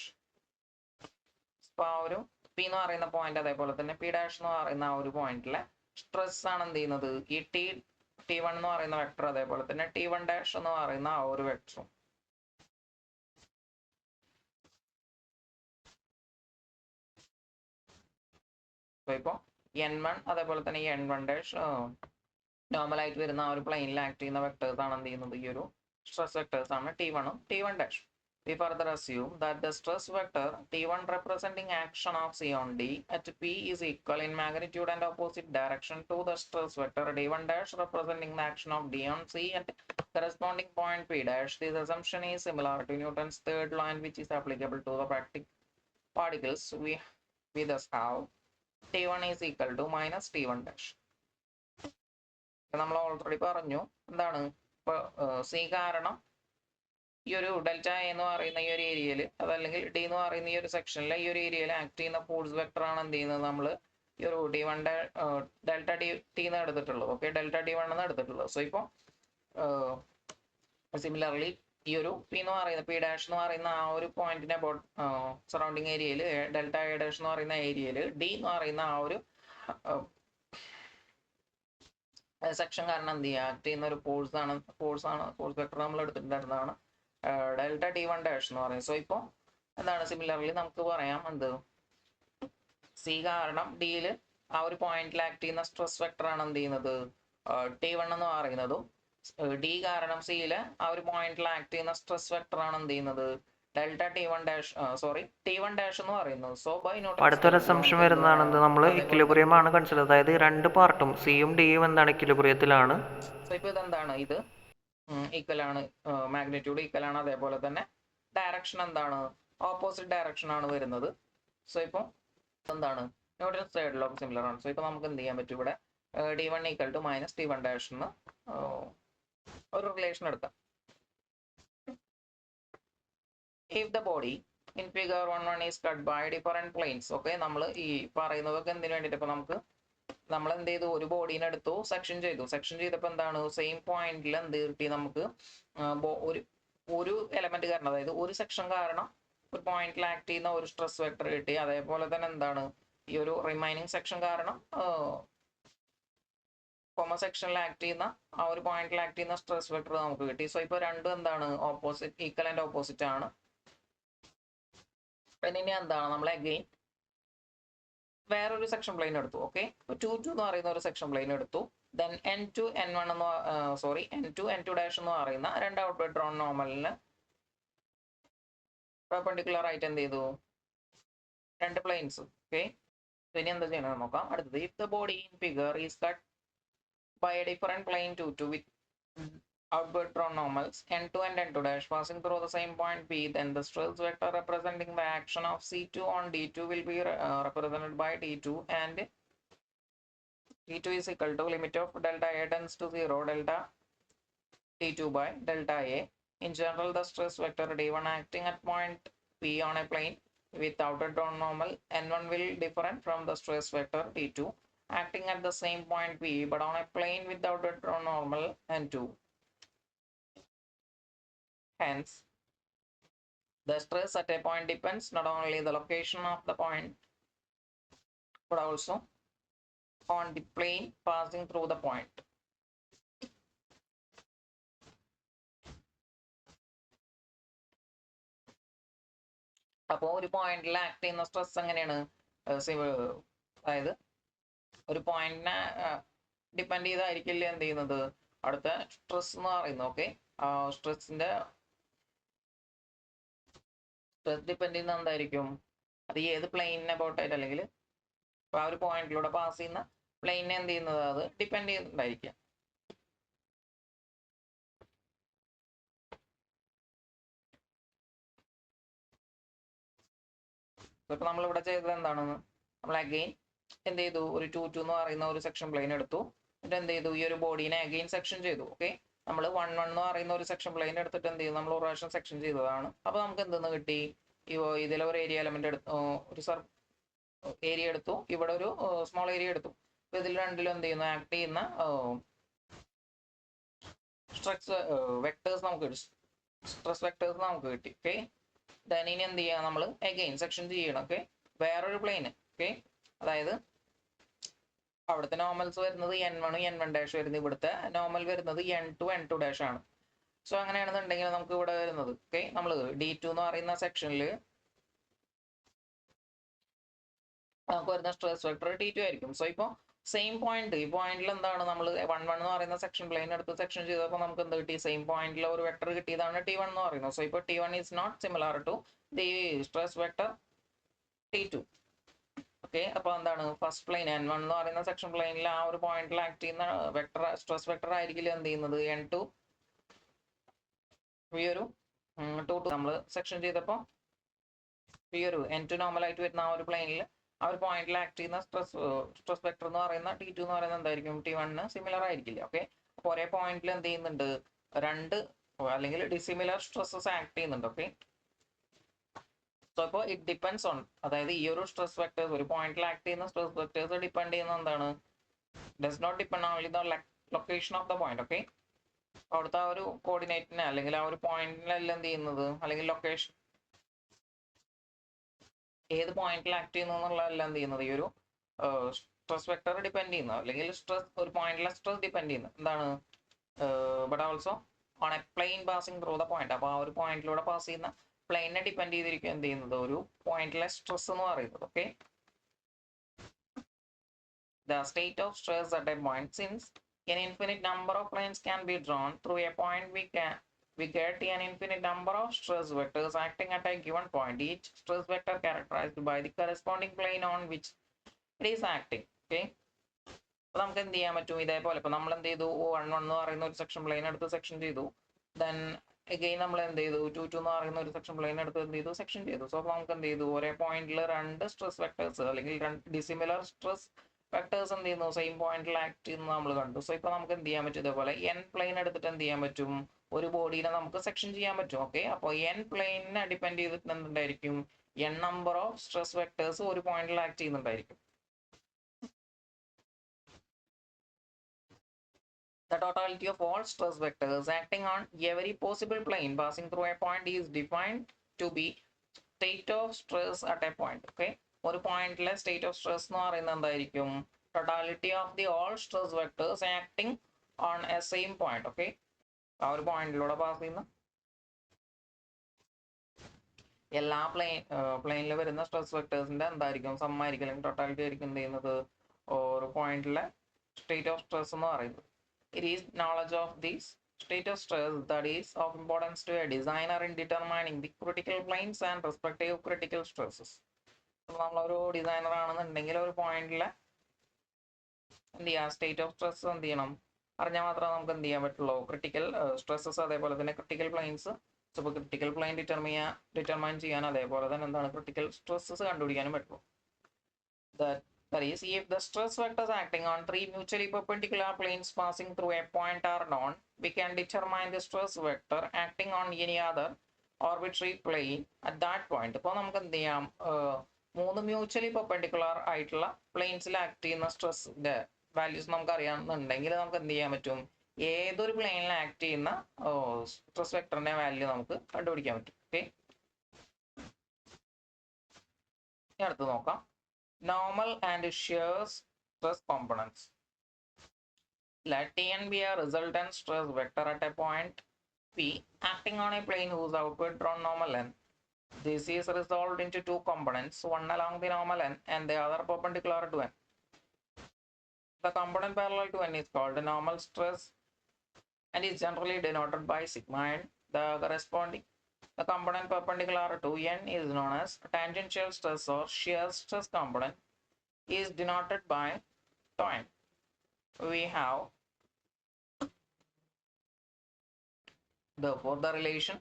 അപ്പോൾ ആ ഒരു P എന്ന് പറയുന്ന point അതേപോലെ തന്നെ P dash എന്ന് പറയുന്ന ആ ഒരു പോയിന്റിലെ സ്ട്രെസ് ആണ് എന്ത് ചെയ്യുന്നത്, ഈ ടി വൺ എന്ന് പറയുന്ന വെക്ടർ അതേപോലെ തന്നെ ടി വൺ ഡാഷ് എന്ന് പറയുന്ന ആ ഒരു വെക്ടറും. ഇപ്പോൾ n1 അതേപോലെ തന്നെ ഈ n1 ഡാഷ് നോർമലായിട്ട് വരുന്ന ആ ഒരു പ്ലെയിനിൽ ആക്ട് ചെയ്യുന്ന വെക്ടേഴ്സ് ആണ് എന്ത് ചെയ്യുന്നത്, ഈ ഒരു സ്ട്രെസ് വെക്ടേഴ്സ് ആണ് t1ഉം t1 dash. We further assume that the stress vector t1 representing action of c on d at p is equal in magnitude and opposite direction to the stress vector d1 dash representing the action of d on c at corresponding point p dash. This assumption is similar to Newton's third law and which is applicable to the particles. We thus have t1 is equal to minus t1 dash. നമ്മൾ already പറഞ്ഞു എന്താണ്, ഇപ്പൊ C കാരണം ഈ ഒരു delta എന്ന് പറയുന്ന ഈ ഒരു ഏരിയയിൽ, അതല്ലെങ്കിൽ ഡി എന്ന് പറയുന്ന ഈ ഒരു സെക്ഷനിൽ ഈ ഒരു ഏരിയയിൽ ആക്ട് ചെയ്യുന്ന ഫോഴ്സ് വെക്ടർ ആണ് എന്ത് ചെയ്യുന്നത്, നമ്മൾ ഈ ഒരു ഡി വൺ ഡെൽറ്റ ടി എന്ന് എടുത്തിട്ടുള്ളത്. ഓക്കെ, ഡെൽറ്റ ടി വൺ എന്ന് എടുത്തിട്ടുള്ളത്. സോ ഇപ്പോൾ സിമിലർലി ഈ ഒരു പി എന്ന് പറയുന്ന പി ഡാഷ് എന്ന് പറയുന്ന ആ ഒരു പോയിന്റിന്റെ സറൗണ്ടിങ് ഏരിയയിൽ ഡെൽറ്റ എ ഡാഷ് എന്ന് പറയുന്ന ഏരിയയിൽ ഡി എന്ന് പറയുന്ന ആ ഒരു സെക്ഷൻ കാരണം എന്ത് ചെയ്യുക, ആക്ട് ചെയ്യുന്ന ഒരു ഫോഴ്സ് വെക്ടർ നമ്മൾ എടുത്തിട്ടുണ്ടായിരുന്നതാണ് ഡെൽറ്റ ടി വൺ ഡാഷ് എന്ന് പറയുന്നത്. സോ ഇപ്പോൾ എന്താണ്, സിമിലർലി നമുക്ക് പറയാം എന്ത്, സി കാരണം ഡിയിൽ ആ ഒരു പോയിന്റിൽ ആക്ട് ചെയ്യുന്ന സ്ട്രെസ് വെക്ടർ ആണ് എന്ത് ചെയ്യുന്നത്, ടി വൺ എന്ന് പറയുന്നതും ഡി കാരണം സിയില് ആ ഒരു പോയിന്റിൽ ആക്ട് ചെയ്യുന്ന സ്ട്രെസ് വെക്ടർ ആണ് എന്ത് ചെയ്യുന്നത്, delta T one dash T one dash എന്ന് പറയുന്നത്. സോ ബൈ അടുത്തൊരു അസംഷൻ വരുന്നതാണ് നമ്മൾ ഇക്വിലിബ്രിയം ആണ് കൺസിഡർ, അതായത് രണ്ട് പാർട്ടും സിയും ഡിയും എന്താണ് ഇക്വിലിബ്രിയത്തിലാണ്. സോ ഇപ്പൊ ഇതെന്താണ്, ഇത് ഈക്വൽ ആണ്, മാഗ്നിറ്റ്യൂഡ് ഈക്വൽ ആണ്, അതേപോലെ തന്നെ ഡയറക്ഷൻ എന്താണ്, ഓപ്പോസിറ്റ് ഡയറക്ഷൻ ആണ് വരുന്നത്. സോ ഇപ്പോൾ എന്താണ്, ന്യൂട്ടൺസ് തേർഡ് ലോ സിമിലർ ആണ്. സോ ഇപ്പോൾ നമുക്ക് എന്ത് ചെയ്യാൻ പറ്റും, ഇവിടെ D one equal to minus T one dash എന്ന് ഒരു റിലേഷൻ എടുക്കാം. If the body in figure 1.1 is cut by different planes, okay, നമ്മൾ ഈ പറയുന്നതൊക്കെ എന്തിനു വേണ്ടിയിട്ട്, ഇപ്പൊ നമ്മൾ എന്ത് ചെയ്തു, ഒരു ബോഡീനെ എടുത്തു, സെക്ഷൻ ചെയ്തപ്പോൾ എന്താണ്, സെയിം പോയിന്റിൽ എന്ത് കിട്ടി നമുക്ക്, ഒരു എലമെന്റ് കാരണം, അതായത് ഒരു സെക്ഷൻ കാരണം ഒരു പോയിന്റിൽ ആക്ട് ചെയ്യുന്ന ഒരു സ്ട്രെസ് വെക്ടർ കിട്ടി. അതേപോലെ തന്നെ എന്താണ്, ഈ ഒരു റിമൈനിങ് സെക്ഷൻ കാരണം കോമ സെക്ഷനിൽ ആക്ട് ചെയ്യുന്ന ആ ഒരു പോയിന്റിൽ ആക്ട് ചെയ്യുന്ന സ്ട്രെസ് വെക്ടർ നമുക്ക് കിട്ടി. സോ ഇപ്പൊ രണ്ടും എന്താണ്, ഓപ്പോസിറ്റ്, ഈക്വൽ ആൻഡ് ഓപ്പോസിറ്റ് ആണ്. പിന്നെ ഇനി എന്താണ്, നമ്മൾ അഗെയിൻ വേറൊരു സെക്ഷൻ പ്ലെയിൻ എടുത്തു. ഓക്കെ, ടു എന്ന് പറയുന്ന ഒരു സെക്ഷൻ പ്ലെയിൻ എടുത്തു. ദെൻ n2 n1 എന്ന് n2 n2 ഡാഷ് എന്ന് പറയുന്ന രണ്ട് ഔട്ട്വേർഡ് ഡ്രോൺ നോർമലിന് പെർപെൻഡിക്കുലർ ആയിട്ട് എന്ത് ചെയ്തു, രണ്ട് പ്ലെയിൻസ്. ഓക്കെ, ഇനി എന്താ ചെയ്യണമെന്ന് നോക്കാം. അടുത്തത്, if the body in figure is cut by a different plane 2 with outward drawn normals n2 and n2 dash passing through the same point p, then the stress vector representing the action of c2 on d2 will be represented by d2, and d2 is equal to limit of delta a tends to 0 delta d2 by delta a. In general, the stress vector d1 acting at point p on a plane with outward drawn normal n1 will different from the stress vector d2 acting at the same point p but on a plane with outward drawn normal n2. Hence, the stress at a point depends not only the location of the point but also on the plane passing through the point. അപ്പോൾ ഒരു പോയിന്റിൽ act ചെയ്യുന്ന stress എങ്ങനെയാണ്, അതായത് ഒരു പോയിന്റിനെ depend ചെയ്തായിരിക്കില്ല എന്ത് ചെയ്യുന്നത് അടുത്ത സ്ട്രെസ് എന്ന് പറയുന്നത്. ഓക്കെ, സ്ട്രെസ് ഡിപ്പെൻഡ് ചെയ്യുന്ന എന്തായിരിക്കും, അത് ഏത് പ്ലെയിനിനെ പോട്ടായിട്ട്, അല്ലെങ്കിൽ ആ ഒരു പോയിന്റിലൂടെ പാസ് ചെയ്യുന്ന പ്ലെയിനെ എന്ത് ചെയ്യുന്നത്, അത് ഡിപ്പെൻഡ് ചെയ്യുന്നുണ്ടായിരിക്കാം. ഇപ്പൊ നമ്മൾ ഇവിടെ ചെയ്തത് എന്താണെന്ന് നമ്മൾ അഗെയിൻ എന്ത് ചെയ്തു, ഒരു 2 എന്ന് പറയുന്ന ഒരു സെക്ഷൻ പ്ലെയിൻ എടുത്തു. എന്നിട്ട് എന്ത് ചെയ്തു, ഈ ഒരു ബോഡീനെ അഗെയിൻ സെക്ഷൻ ചെയ്തു. ഓക്കെ, നമ്മൾ 1 1 എന്ന് പറയുന്ന ഒരു സെക്ഷൻ പ്ലെയിൻ എടുത്തിട്ട് എന്ത് ചെയ്തു, നമ്മൾ ഒരു പ്രാവശ്യം സെക്ഷൻ ചെയ്തതാണ്. അപ്പൊ നമുക്ക് എന്തെന്ന് കിട്ടി, ഇതിലെ ഒരു ഏരിയ എലമെന്റ് എടുത്തു, ഒരു ഏരിയ എടുത്തു, ഇവിടെ ഒരു സ്മോൾ ഏരിയ എടുത്തു. അപ്പൊ ഇതിൽ രണ്ടിലും എന്ത് ചെയ്യുന്നു, ആക്ട് ചെയ്യുന്ന സ്ട്രെസ് വെക്ടേഴ്സ് നമുക്ക് സ്ട്രെസ് വെക്ടേഴ്സ് നമുക്ക് കിട്ടി. ഓക്കെ, ദെൻ ഇനി എന്ത് ചെയ്യാം, നമ്മൾ അഗെയിൻ സെക്ഷൻ ചെയ്യണം. ഓക്കെ, വേറൊരു പ്ലെയിന്. ഓക്കെ, അതായത് അവിടുത്തെ നോർമൽസ് വരുന്നത് n1 n1 വരുന്നത്, ഇവിടുത്തെ നോർമൽ വരുന്നത് n2 n2 ആണ്. സോ അങ്ങനെയാണെന്നുണ്ടെങ്കിൽ നമുക്ക് ഇവിടെ വരുന്നത്, ഓക്കെ, നമ്മൾ D2 എന്ന് പറയുന്ന സെക്ഷനിൽ നമുക്ക് വരുന്ന സ്ട്രെസ് വെക്ടർ T2 ആയിരിക്കും. സോ ഇപ്പോൾ സെയിം പോയിന്റ്, ഈ പോയിന്റിൽ എന്താണ്, നമ്മൾ 1 1 എന്ന് പറയുന്ന സെക്ഷൻ പ്ലെയിൻ എടുത്ത് സെക്ഷൻ ചെയ്തപ്പോൾ നമുക്ക് എന്ത് കിട്ടി, സെയിം പോയിന്റിൽ ഒരു വെക്ടർ കിട്ടിയതാണ് T1 എന്ന് പറയുന്നത്. സോ ഇപ്പോൾ T1 is not similar to the stress vector T2. Okay, അപ്പൊ എന്താണ്, ഫസ്റ്റ് പ്ലെയിൻ n1 എന്ന് പറയുന്ന സെക്ഷൻ പ്ലെയിനിൽ ആ ഒരു പോയിന്റിൽ ആക്ട് ചെയ്യുന്ന വെക്ടർ സ്ട്രെസ് വെക്ടർ ആയിരിക്കില്ല എന്ത് ചെയ്യുന്നത്, n2. ഈ ഒരു 2 നമ്മൾ സെക്ഷൻ ചെയ്തപ്പോൾ ഈ ഒരു n2 നോർമൽ ആയിട്ട് വരുന്ന ആ ഒരു പ്ലെയിനിൽ ആ ഒരു പോയിന്റിൽ ആക്ട് ചെയ്യുന്ന സ്ട്രെസ് വെക്ടർ എന്ന് പറയുന്ന T2 എന്ന് പറയുന്നത് എന്തായിരിക്കും, T1 സിമിലർ ആയിരിക്കില്ല. ഓക്കെ, അപ്പോൾ ഒരേ പോയിന്റിൽ എന്ത് ചെയ്യുന്നുണ്ട്, രണ്ട് അല്ലെങ്കിൽ ഡിസിമിലർ സ്ട്രെസ്സസ് ആക്ട് ചെയ്യുന്നുണ്ട്. ഓക്കെ, സോ ഇപ്പോൾ ഇറ്റ് ഡിപ്പെൻസ് ഓൺ, അതായത് ഈ ഒരു സ്ട്രെസ് വെക്ടേഴ്സ്, ഒരു പോയിന്റിൽ ആക്ട് ചെയ്യുന്ന സ്ട്രെസ് വെക്ടേഴ്സ് ഡിപ്പെൻഡ് ചെയ്യുന്ന എന്താണ്, does not depend only the location of the point. Okay, അവിടുത്തെ ആ ഒരു കോർഡിനേറ്റിനെ അല്ലെങ്കിൽ ആ ഒരു പോയിന്റിനെല്ലാം എന്ത് ചെയ്യുന്നത്, അല്ലെങ്കിൽ ലൊക്കേഷൻ ഏത് പോയിന്റിൽ ആക്ട് ചെയ്യുന്നു എന്നുള്ളതെല്ലാം എന്ത് ചെയ്യുന്നത്, ഈ ഒരു സ്ട്രെസ് വെക്ടർ ഡിപ്പെൻഡ് ചെയ്യുന്നത്, അല്ലെങ്കിൽ സ്ട്രെസ് ഒരു പോയിന്റിലെ സ്ട്രെസ് ഡിപ്പെൻഡ് ചെയ്യുന്നത് എന്താണ്, but also on a plane passing through the point. അപ്പോൾ ആ ഒരു പോയിന്റിലൂടെ പാസ് ചെയ്യുന്ന പ്ലെയിനെ ഡിപ്പെൻഡ് ചെയ്തിരിക്കും എന്ത് ചെയ്യുന്നത്, ഒരു പോയിന്റിലെ സ്ട്രെസ് എന്ന് പറയുന്നത്. Okay, the state of stress at a point, since an infinite number of planes can be drawn through a point, we get an infinite number of stress vectors acting at a given point, each stress vector characterized by the corresponding plane on which it is acting. Okay, അപ്പോൾ നമുക്ക് എന്ത് ചെയ്യാൻ പറ്റും, ഇതേപോലെ ഇപ്പോൾ നമ്മൾ എന്ത് ചെയ്തു, 1 1 എന്ന് പറയുന്ന ഒരു സെക്ഷൻ പ്ലെയിൻ എടുത്ത് സെക്ഷൻ ചെയ്തു. ദെൻ അഗെയിൻ നമ്മൾ എന്ത് ചെയ്തു, 2 2 എന്ന് പറയുന്ന ഒരു സെക്ഷൻ പ്ലെയിൻ എടുത്ത് എന്ത് ചെയ്തു, സെക്ഷൻ ചെയ്തു. സോ അപ്പോൾ നമുക്ക് എന്ത് ചെയ്തു, ഒരേ പോയിന്റിൽ രണ്ട് സ്ട്രെസ് വെക്ടേഴ്സ് അല്ലെങ്കിൽ രണ്ട് ഡിസിമിലർ സ്ട്രെസ് വെക്ടേഴ്സ് എന്ത് ചെയ്യുന്നു, സെയിം പോയിന്റിൽ ആക്ട് ചെയ്യുന്നു നമ്മൾ കണ്ടു. സോ ഇപ്പോൾ നമുക്ക് എന്ത് ചെയ്യാൻ പറ്റും, ഇതേപോലെ n പ്ലെയിൻ എടുത്തിട്ട് എന്ത് ചെയ്യാൻ പറ്റും, ഒരു ബോഡീനെ നമുക്ക് സെക്ഷൻ ചെയ്യാൻ പറ്റും. ഓക്കെ, അപ്പോൾ n പ്ലെയിനിനെ ഡിപ്പെൻഡ് ചെയ്തിട്ട് എന്തുണ്ടായിരിക്കും, n number of stress vectors ഒരു പോയിന്റിൽ act ചെയ്യുന്നുണ്ടായിരിക്കും. The totality of all stress vectors acting on every possible plane passing through a point is defined to be state of stress at a point. Okay, ഒരു പോയിന്റിലെ state of stress എന്ന് പറയുന്നത് എന്തായിരിക്കും, totality of the all stress vectors acting on A same point. Okay, ആ ഒരു പോയിന്റിലൂടെ pass ചെയ്യുന്ന എല്ലാ പ്ലെയിനിൽ വരുന്ന സ്ട്രെസ് വെക്ടേഴ്സിന്റെ എന്തായിരിക്കും, സമ്മായിരിക്കും അല്ലെങ്കിൽ ടോട്ടാലിറ്റി ആയിരിക്കും എന്ത് ചെയ്യുന്നത്, ഒരു പോയിന്റിലെ സ്റ്റേറ്റ് ഓഫ് സ്ട്രെസ് എന്ന് പറയുന്നത്. It is knowledge of this state of stress that is of importance to a designer in determining the critical planes and respective critical stresses. നമ്മളൊരു ഡിസൈനർ ആണെന്നുണ്ടെങ്കിൽ ഒരു പോയിന്റിലെ എന്ത് ചെയ്യാം, സ്റ്റേറ്റ് ഓഫ് സ്ട്രെസ് എന്ത് ചെയ്യണം, അറിഞ്ഞാൽ മാത്രമേ നമുക്ക് എന്ത് ചെയ്യാൻ പറ്റുള്ളൂ, ക്രിട്ടിക്കൽ സ്ട്രെസ്സസ് അതേപോലെ തന്നെ ക്രിട്ടിക്കൽ പ്ലെയിൻസ്. സോ ഇപ്പോൾ ക്രിട്ടിക്കൽ പ്ലെയിൻ ഡിറ്റർമൈൻ ചെയ്യാൻ അതേപോലെ തന്നെ എന്താണ് ക്രിട്ടിക്കൽ സ്ട്രെസ്സസ് കണ്ടുപിടിക്കാനും പറ്റുള്ളൂ. That is, if the stress vectors acting on three mutually perpendicular planes passing through a point are known, we can determine the stress vector acting on any other arbitrary plane at that point. ഇപ്പോൾ നമുക്ക് എന്ത് ചെയ്യാം, 3 mutually perpendicular ആയിട്ടുള്ള പ്ലെയിൻസിൽ act ചെയ്യുന്ന സ്ട്രെസ്സിന്റെ values നമുക്ക് അറിയാമെന്നുണ്ടെങ്കിൽ നമുക്ക് എന്ത് ചെയ്യാൻ പറ്റും, ഏതൊരു പ്ലെയിനിൽ ആക്ട് ചെയ്യുന്ന സ്ട്രെസ് വെക്ടറിന്റെ വാല്യൂ നമുക്ക് കണ്ടുപിടിക്കാൻ പറ്റും. ഓക്കെ, അടുത്ത് നോക്കാം, normal and shear stress components. Let Tn be a resultant stress vector at a point P acting on a plane whose outward drawn normal length. This is resolved into two components, one along the normal n and the other perpendicular to n. The component parallel to n is called normal stress and is generally denoted by sigma n. The component perpendicular to n is known as tangential stress or shear stress component is denoted by tau n. We have therefore the relation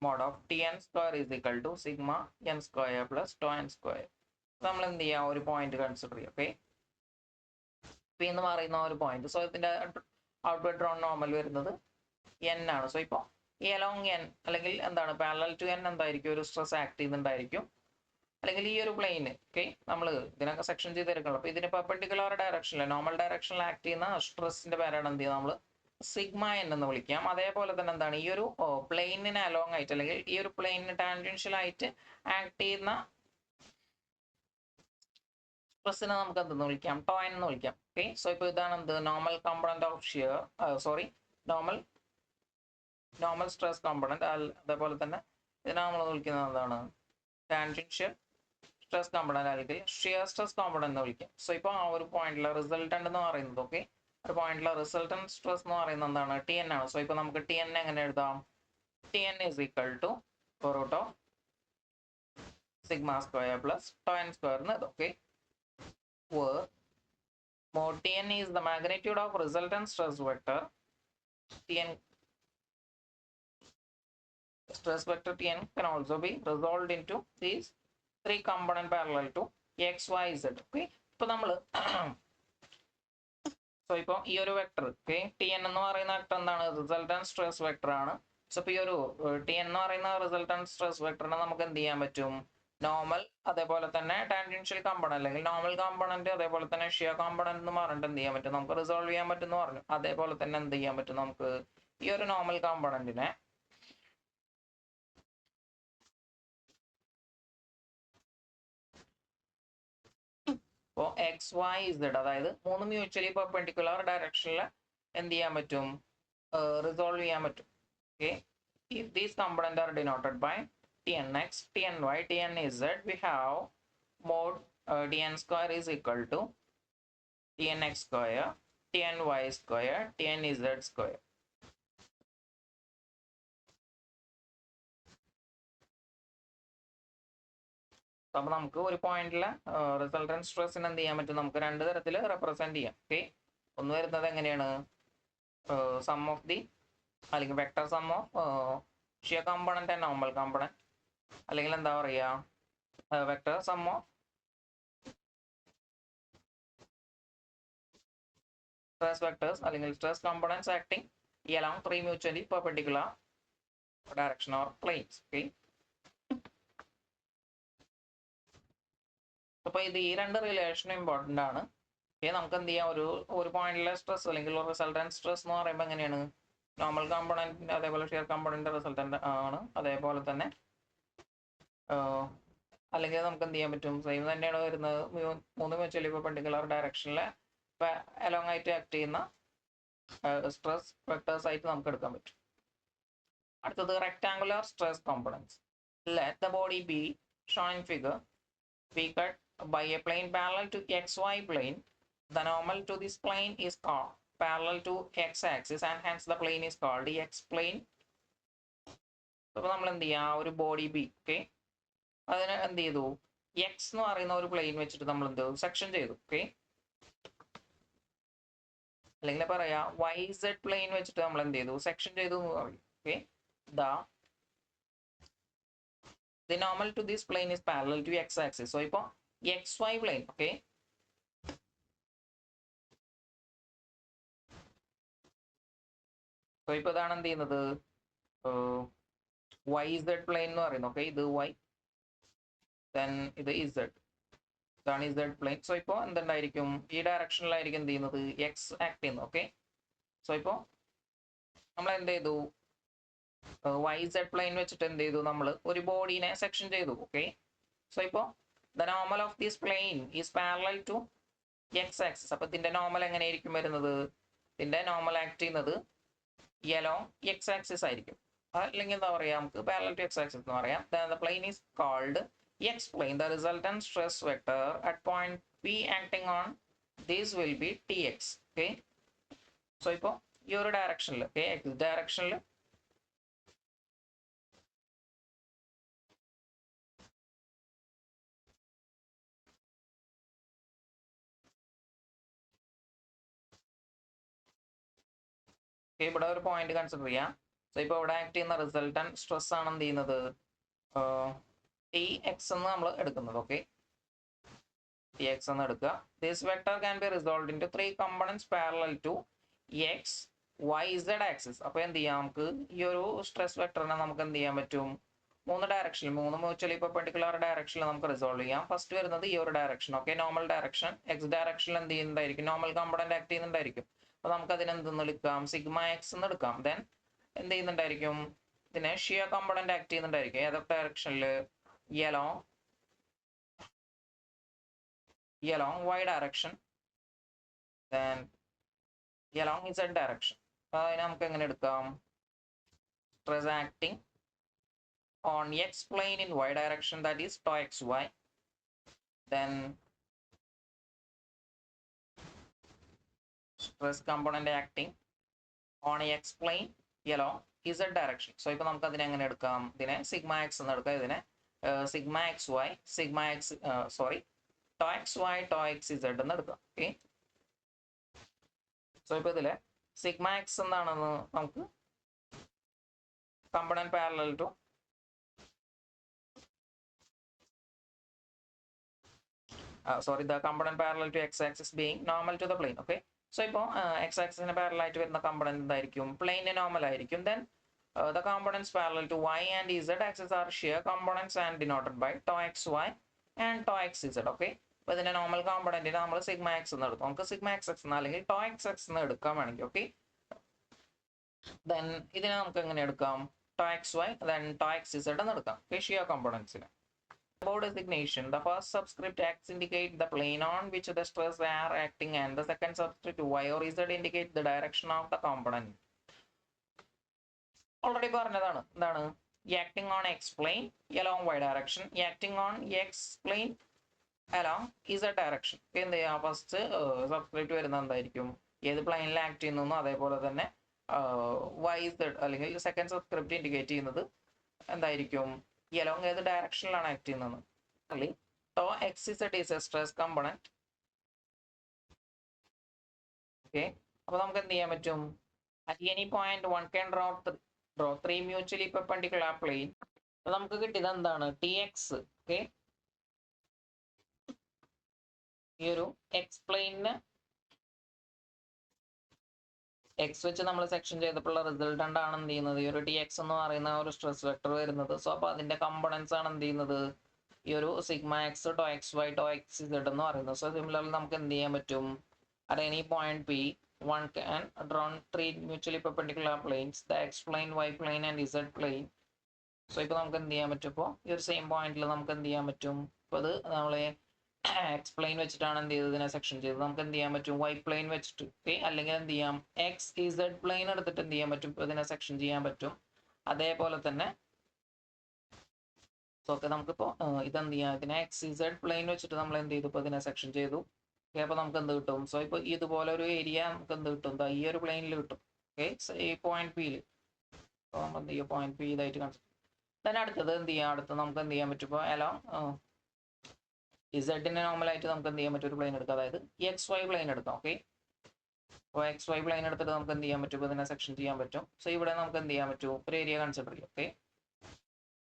mod of Tn square is equal to sigma n square plus tau n square. നമ്മൾ എന്ത് ചെയ്യാം, ഒരു point consider ചെയ്യാം. Okay, P എന്ന് പറയുന്ന ഒരു point. So ഇതിന്റെ outward drone normal വരുന്നത് n ആണ്. സോ ഇപ്പോൾ ഈ അലോങ് n അല്ലെങ്കിൽ എന്താണ് പാരലൽ ടു n എന്തായിരിക്കും, ഒരു സ്ട്രെസ് ആക്ട് ചെയ്യുന്നുണ്ടായിരിക്കും. അല്ലെങ്കിൽ ഈ ഒരു പ്ലെയിന്, ഓക്കെ, നമ്മൾ ഇതിനൊക്കെ സെക്ഷൻ ചെയ്തെടുക്കണം. അപ്പോൾ ഇതിന് പെർപെൻഡിക്കുലർ ഡയറക്ഷനിൽ നോർമൽ ഡയറക്ഷനിൽ ആക്ട് ചെയ്യുന്ന സ്ട്രെസ്സിന്റെ പേരാണ് എന്ത് ചെയ്യുക, നമ്മൾ സിഗ്മ n എന്ന് വിളിക്കാം. അതേപോലെ തന്നെ എന്താണ് ഈ ഒരു പ്ലെയിനിന് അലോങ് ആയിട്ട് അല്ലെങ്കിൽ ഈ ഒരു പ്ലെയിനിന് ടാൻജൻഷ്യൽ ആയിട്ട് ആക്ട് ചെയ്യുന്ന സ്ട്രെസ്സിനെ നമുക്ക് എന്തെന്ന് വിളിക്കാം, ടോ n എന്ന് വിളിക്കാം. ഓക്കെ, സോ ഇപ്പോൾ ഇതാണ് എന്ത് normal component of shear, normal stress component. അതേപോലെ തന്നെ ഇതിനെ നമ്മൾ വിളിക്കുന്നത് എന്താണ്, ടാൻജൻഷ്യൽ സ്ട്രെസ് കോമ്പണന്റ് അല്ലെങ്കിൽ ഷിയർ സ്ട്രെസ് കോമ്പണന്റ് എന്ന് വിളിക്കാം. സോ ഇപ്പോൾ ആ ഒരു പോയിന്റിലെ റിസൾട്ടന്റ് എന്ന് പറയുന്നത്, ഓക്കെ, ഒരു പോയിന്റിലെ റിസൾട്ടന്റ് സ്ട്രെസ് എന്ന് പറയുന്നത് എന്താണ്, ടി എൻ ആണ്. സോ ഇപ്പോൾ നമുക്ക് ടി എൻ എങ്ങനെ എഴുതാം, T N is equal to root of sigma square plus tau N square എന്ന് എഴുതാം. Okay, where mod Tn is the magnitude of resultant stress vector. Tn stress vector Tn can also be resolved into these three component parallel to x, y, z. Okay, ഇപ്പോൾ നമ്മൾ so ഇപ്പോൾ ഈ ഒരു vector, okay, T N എന്ന് പറയുന്ന vector എന്താണ്, resultant stress vector ആണ്. So ഇപ്പോൾ ഈ ഒരു ടി എൻ എന്ന് പറയുന്ന റിസൾട്ടന്റ് സ്ട്രെസ് വെക്ടറിനെ നമുക്ക് എന്ത് ചെയ്യാൻ പറ്റും, നോർമൽ അതേപോലെ തന്നെ ടാൻജൻഷ്യൽ കോമ്പണന്റ് അല്ലെങ്കിൽ നോർമൽ കോമ്പണന്റ് അതേപോലെ തന്നെ ഷിയർ കോമ്പണന്റ് എന്ന് പറഞ്ഞിട്ട് എന്ത് ചെയ്യാൻ പറ്റും, നമുക്ക് റിസോൾവ് ചെയ്യാൻ പറ്റും എന്ന് പറഞ്ഞു. അതേപോലെ തന്നെ എന്ത് ചെയ്യാൻ പറ്റും, നമുക്ക് ഈ ഒരു നോർമൽ കോമ്പണന്റിനെ ഇപ്പോൾ എക്സ് വൈ ഇസഡ് അതായത് മൂന്ന് മ്യൂച്വലി പെർപെൻഡിക്കുലർ ഡയറക്ഷനിൽ എന്ത് ചെയ്യാൻ പറ്റും, റിസോൾവ് ചെയ്യാൻ പറ്റും. Okay, if these component are denoted by Tnx, Tny, Tnz, we have mod Tn square is equal to Tnx square, Tny square, Tnz square. അപ്പോൾ നമുക്ക് ഒരു പോയിന്റിലെ റിസൾട്ടന്റ് സ്ട്രെസ്സിന് എന്ത് ചെയ്യാൻ പറ്റും, നമുക്ക് രണ്ട് തരത്തിൽ റെപ്രസെന്റ് ചെയ്യാം. ഓക്കെ, ഒന്ന് വരുന്നത് എങ്ങനെയാണ്, സം ഓഫ് ദി അല്ലെങ്കിൽ vector sum of shear component and normal component, അല്ലെങ്കിൽ എന്താ പറയുക vector sum of stress vectors അല്ലെങ്കിൽ stress components acting along three mutually perpendicular direction or planes. Okay, അപ്പോൾ ഇത് ഈ രണ്ട് റിലേഷനും ഇമ്പോർട്ടൻ്റ് ആണ്. ഓക്കെ, നമുക്ക് എന്ത് ചെയ്യാം, ഒരു പോയിന്റിലെ സ്ട്രെസ് അല്ലെങ്കിൽ ഒരു റിസൾട്ടന്റ് സ്ട്രെസ് എന്ന് പറയുമ്പോൾ എങ്ങനെയാണ്, നോർമൽ കോമ്പണന്റ് അതേപോലെ ഷിയർ കോമ്പണന്റ് റിസൾട്ടന്റ് ആണ്. അതേപോലെ തന്നെ അല്ലെങ്കിൽ നമുക്ക് എന്ത് ചെയ്യാൻ പറ്റും, സെയിം തന്നെയാണ് വരുന്നത്, മൂന്ന് മ്യൂച്വലി പെർപെൻഡിക്കുലർ ഡയറക്ഷനിലെ അലോങ് ആയിട്ട് ആക്ട് ചെയ്യുന്ന സ്ട്രെസ് വെക്ടേഴ്സ് ആയിട്ട് നമുക്ക് എടുക്കാൻ പറ്റും. അടുത്തത് rectangular stress components. Let the body be shown in figure B cut by a plane parallel to xy plane. The normal to this plane is called parallel to x-axis and hence the plane is called the x-plane. അപ്പോൾ നമ്മൾ എന്ത് ചെയ്യുക, ഒരു body B, okay, അതിന് എന്ത് ചെയ്തു, X എന്ന് പറയുന്ന ഒരു പ്ലെയിൻ വെച്ചിട്ട് നമ്മൾ എന്ത് സെക്ഷൻ ചെയ്തു. ഓക്കെ, അല്ലെങ്കിൽ പറയാ വൈ സെഡ് പ്ലെയിൻ വെച്ചിട്ട് നമ്മൾ എന്ത് ചെയ്തു, സെക്ഷൻ ചെയ്തു എന്ന് പറയും. Okay, the normal to this plane is parallel to x-axis. So ഇപ്പോൾ xy plane, ഓക്കെ, സോ ഇപ്പോൾ ഇതാണ് എന്ത് ചെയ്യുന്നത്, വൈ സെഡ് പ്ലെയിൻ എന്ന് പറയുന്നത്. ഓക്കെ, ഇത് വൈ, ദെൻ ഇത് ഇസഡ്, ഇതാണ് ഇസഡ് പ്ലെയിൻ. സോ ഇപ്പോൾ എന്തുണ്ടായിരിക്കും, ഈ ഡയറക്ഷനിലായിരിക്കും എന്ത് ചെയ്യുന്നത്, എക്സ് ആക്ട് ചെയ്യുന്നത്. ഓക്കെ, സോ ഇപ്പോൾ നമ്മൾ എന്ത് ചെയ്തു, വൈ സെഡ് പ്ലെയിൻ വെച്ചിട്ട് എന്ത് ചെയ്തു, നമ്മൾ ഒരു ബോഡീനെ സെക്ഷൻ ചെയ്തു. ഓക്കെ, സോ ഇപ്പോൾ the normal of this plane is parallel to X axis. അപ്പോൾ ഇതിന്റെ നോർമൽ എങ്ങനെയായിരിക്കും വരുന്നത്, ഇതിന്റെ നോർമൽ ആക്ട് ചെയ്യുന്നത് അലോങ് എക്സ് ആക്സിസ് ആയിരിക്കും, അല്ലെങ്കിൽ എന്താ പറയുക, നമുക്ക് പാരലൽ ടു എക്സ് ആക്സിസ് എന്ന് പറയാം. The plane is called X plane. The resultant stress vector at point P acting on this will be T X. Okay, so ഇപ്പോൾ ഈ ഒരു ഡയറക്ഷനിൽ, ഓക്കെ, എക്സ് ഡയറക്ഷനിൽ ഇവിടെ ഒരു പോയിന്റ് കൺസിഡർ ചെയ്യാം. സോ ഇപ്പോൾ ഇവിടെ ആക്ട് ചെയ്യുന്ന റിസൾട്ടന്റ് സ്ട്രെസ് ആണ് എന്ത് ചെയ്യുന്നത്, ടി എക്സ് എന്ന് നമ്മൾ എടുക്കുന്നത്. ഓക്കെ, ടി എക്സ് എന്ന് എടുക്കുക. This vector can be resolve into 3 components parallel to X Y Z axis. അപ്പോൾ എന്ത് ചെയ്യാം, നമുക്ക് ഈ ഒരു സ്ട്രെസ് വെക്ടറിനെ നമുക്ക് എന്ത് ചെയ്യാൻ പറ്റും, 3 ഡയറക്ഷനിൽ, 3 മ്യൂച്വലി പെർപെൻഡിക്കുലർ ഡയറക്ഷനിൽ നമുക്ക് റിസോൾവ് ചെയ്യാം. ഫസ്റ്റ് വരുന്നത് ഈ ഒരു direction. Okay, normal direction. X ഡയറക്ഷനിൽ എന്ത് ചെയ്യുന്നുണ്ടായിരിക്കും, നോർമൽ കമ്പോണന്റ് ആക്ട് ചെയ്യുന്നുണ്ടായിരിക്കും. അപ്പോൾ നമുക്ക് അതിനെ എന്തെന്ന് എടുക്കാം, സിഗ്മ എക്സ് എന്ന് എടുക്കാം. ദെൻ എന്ത് ചെയ്യുന്നുണ്ടായിരിക്കും, ഇതിനെ ഷിയർ കമ്പോണന്റ് ആക്ട് ചെയ്യുന്നുണ്ടായിരിക്കും. ഏതൊക്കെ ഡയറക്ഷനിൽ, along y direction, then along z direction. അതിനെ നമുക്ക് എങ്ങനെ എടുക്കാം, stress acting on x plane in y direction, that is tau xy, then stress component acting on x plane along z direction. So ഇപ്പോൾ നമുക്ക് അതിനെ എങ്ങനെ എടുക്കാം, ഇതിനെ സിഗ്മ എക്സ് എന്ന് എടുക്കാം. ഇതിനെ sigma X Y, tau xy tau xz എന്ന് എടുക്കാം. ഓക്കെ, സോ ഇപ്പോൾ ഇതിലെ സിഗ്മ എക്സ് എന്താണെന്ന് നമുക്ക് component parallel to the component parallel to x-axis being normal to the plane. Okay, so ഇപ്പോൾ x-axisന് parallel ആയിട്ട് വരുന്ന component എന്തായിരിക്കും, plane normal ആയിരിക്കും. Then the components parallel to y and z axis are shear components and denoted by tau xy and tau xz. Okay, അപ്പോൾ ഇതിന്റെ normal കോമ്പണന്റിനെ നമ്മൾ sigma X എന്ന് എടുക്കും. നമുക്ക് സിഗ്മ എക്സ് എക്സ് അല്ലെങ്കിൽ tau xx എന്ന് എടുക്കാൻ വേണമെങ്കിൽ. ഓക്കെ, ദെൻ ഇതിനെ നമുക്ക് എങ്ങനെ എടുക്കാം, tau xy then tau xz എന്ന് എടുക്കാം, shear കോമ്പണന്റ്സിനെ. About designation, the first subscript x indicate the plane on which the stress are acting, and the second subscript y or z indicate the direction of the component. Already പറഞ്ഞതാണ്, എന്താണ്, acting on x plane along y direction, acting on x plane along z direction. എന്ത് ചെയ്യാം, first subscript വരുന്നത് എന്തായിരിക്കും, ഏത് പ്ലെയിനിൽ act ചെയ്യുന്നു, അതേപോലെ തന്നെ y z അല്ലെങ്കിൽ സെക്കൻഡ് സബ്സ്ക്രിപ്റ്റ് ഇൻഡിക്കേറ്റ് ചെയ്യുന്നത് എന്തായിരിക്കും, along ഏത് ഡയറക്ഷനിലാണ് ആക്ട് ചെയ്യുന്നത്. അല്ലെങ്കിൽ tau xz is a stress component. Okay, അപ്പോൾ നമുക്ക് എന്ത് ചെയ്യാൻ പറ്റും, at any point one can draw 3 mutually perpendicular plane. അപ്പോൾ നമുക്ക് കിട്ടിയത് എന്താണ്, tx. ഓക്കെ, ഈ ഒരു എക്സ് പ്ലെയിനിന് എക്സ് വെച്ച് നമ്മൾ സെക്ഷൻ ചെയ്തപ്പോഴുള്ള റിസൾട്ടന്റ് ആണ് എന്ത് ചെയ്യുന്നത്, ഈ ഒരു ടി എക്സ് എന്ന് പറയുന്ന ഒരു സ്ട്രെസ് വെക്ടർ വരുന്നത്. സോ അപ്പോൾ അതിന്റെ കമ്പോണൻസ് ആണ് എന്ത് ചെയ്യുന്നത്, ഈ ഒരു sigma X tau xy tau xz എന്ന് പറയുന്നത്. സോ സിമിലർലി നമുക്ക് എന്ത് ചെയ്യാൻ പറ്റും, at any point p one can draw 3 mutually perpendicular planes, the x plane, y plane and z plane. So ഇപ്പോൾ നമുക്ക് എന്ത് ചെയ്യാൻ പറ്റും, ഇപ്പോൾ ഈ ഒരു സെയിം പോയിന്റിൽ നമുക്ക് എന്ത് ചെയ്യാൻ പറ്റും, ഇപ്പോൾ അത് നമ്മൾ എക്സ് പ്ലെയിൻ വെച്ചിട്ടാണ് എന്ത് ചെയ്തത്, ഇതിനെ സെക്ഷൻ ചെയ്തത്. നമുക്ക് എന്ത് ചെയ്യാൻ പറ്റും, വൈ പ്ലെയിൻ വെച്ചിട്ട്. ഓക്കെ, അല്ലെങ്കിൽ എന്ത് ചെയ്യാം, എക്സ് ഇസഡ് പ്ലെയിൻ എടുത്തിട്ട് എന്ത് ചെയ്യാൻ പറ്റും, ഇതിനെ സെക്ഷൻ ചെയ്യാൻ പറ്റും. അതേപോലെ തന്നെ ഓക്കെ, നമുക്കിപ്പോൾ ഇതെന്ത് ചെയ്യാം, ഇതിനെ എക്സ് ഇസഡ് പ്ലെയിൻ വെച്ചിട്ട് നമ്മൾ എന്ത് ചെയ്തു, ഇപ്പോൾ ഇതിനെ സെക്ഷൻ ചെയ്തു. ഓക്കെ, അപ്പോൾ നമുക്ക് എന്ത് കിട്ടും, സോ ഇപ്പോൾ ഇതുപോലെ ഒരു ഏരിയ നമുക്ക് എന്ത് കിട്ടും, ഈ ഒരു പ്ലെയിനിൽ കിട്ടും. ഓക്കെ, ഈ പോയിന്റ് പിയിൽ നമ്മൾ എന്ത് ചെയ്യുക, പോയിന്റ് പി ഇതായിട്ട് കൺസിഡർ. തന്നെ അടുത്തത് എന്ത് ചെയ്യാം, അടുത്ത് നമുക്ക് എന്ത് ചെയ്യാൻ പറ്റും, ഇപ്പോൾ അലോങ് ഇസഡിനെ നോർമലായിട്ട് നമുക്ക് എന്ത് ചെയ്യാൻ പറ്റും, ഒരു പ്ലെയിൻ എടുക്കാം, അതായത് എക്സ് വൈ പ്ലെയിൻ എടുക്കാം. ഓക്കെ, അപ്പോൾ എക്സ് വൈ പ്ലെയിൻ എടുത്തിട്ട് നമുക്ക് എന്ത് ചെയ്യാൻ പറ്റും, ഇതിനെ സെക്ഷൻ ചെയ്യാൻ പറ്റും. സോ ഇവിടെ നമുക്ക് എന്ത് ചെയ്യാൻ പറ്റും, ഒരു ഏരിയ കൺസിഡർ ചെയ്യും. ഓക്കെ,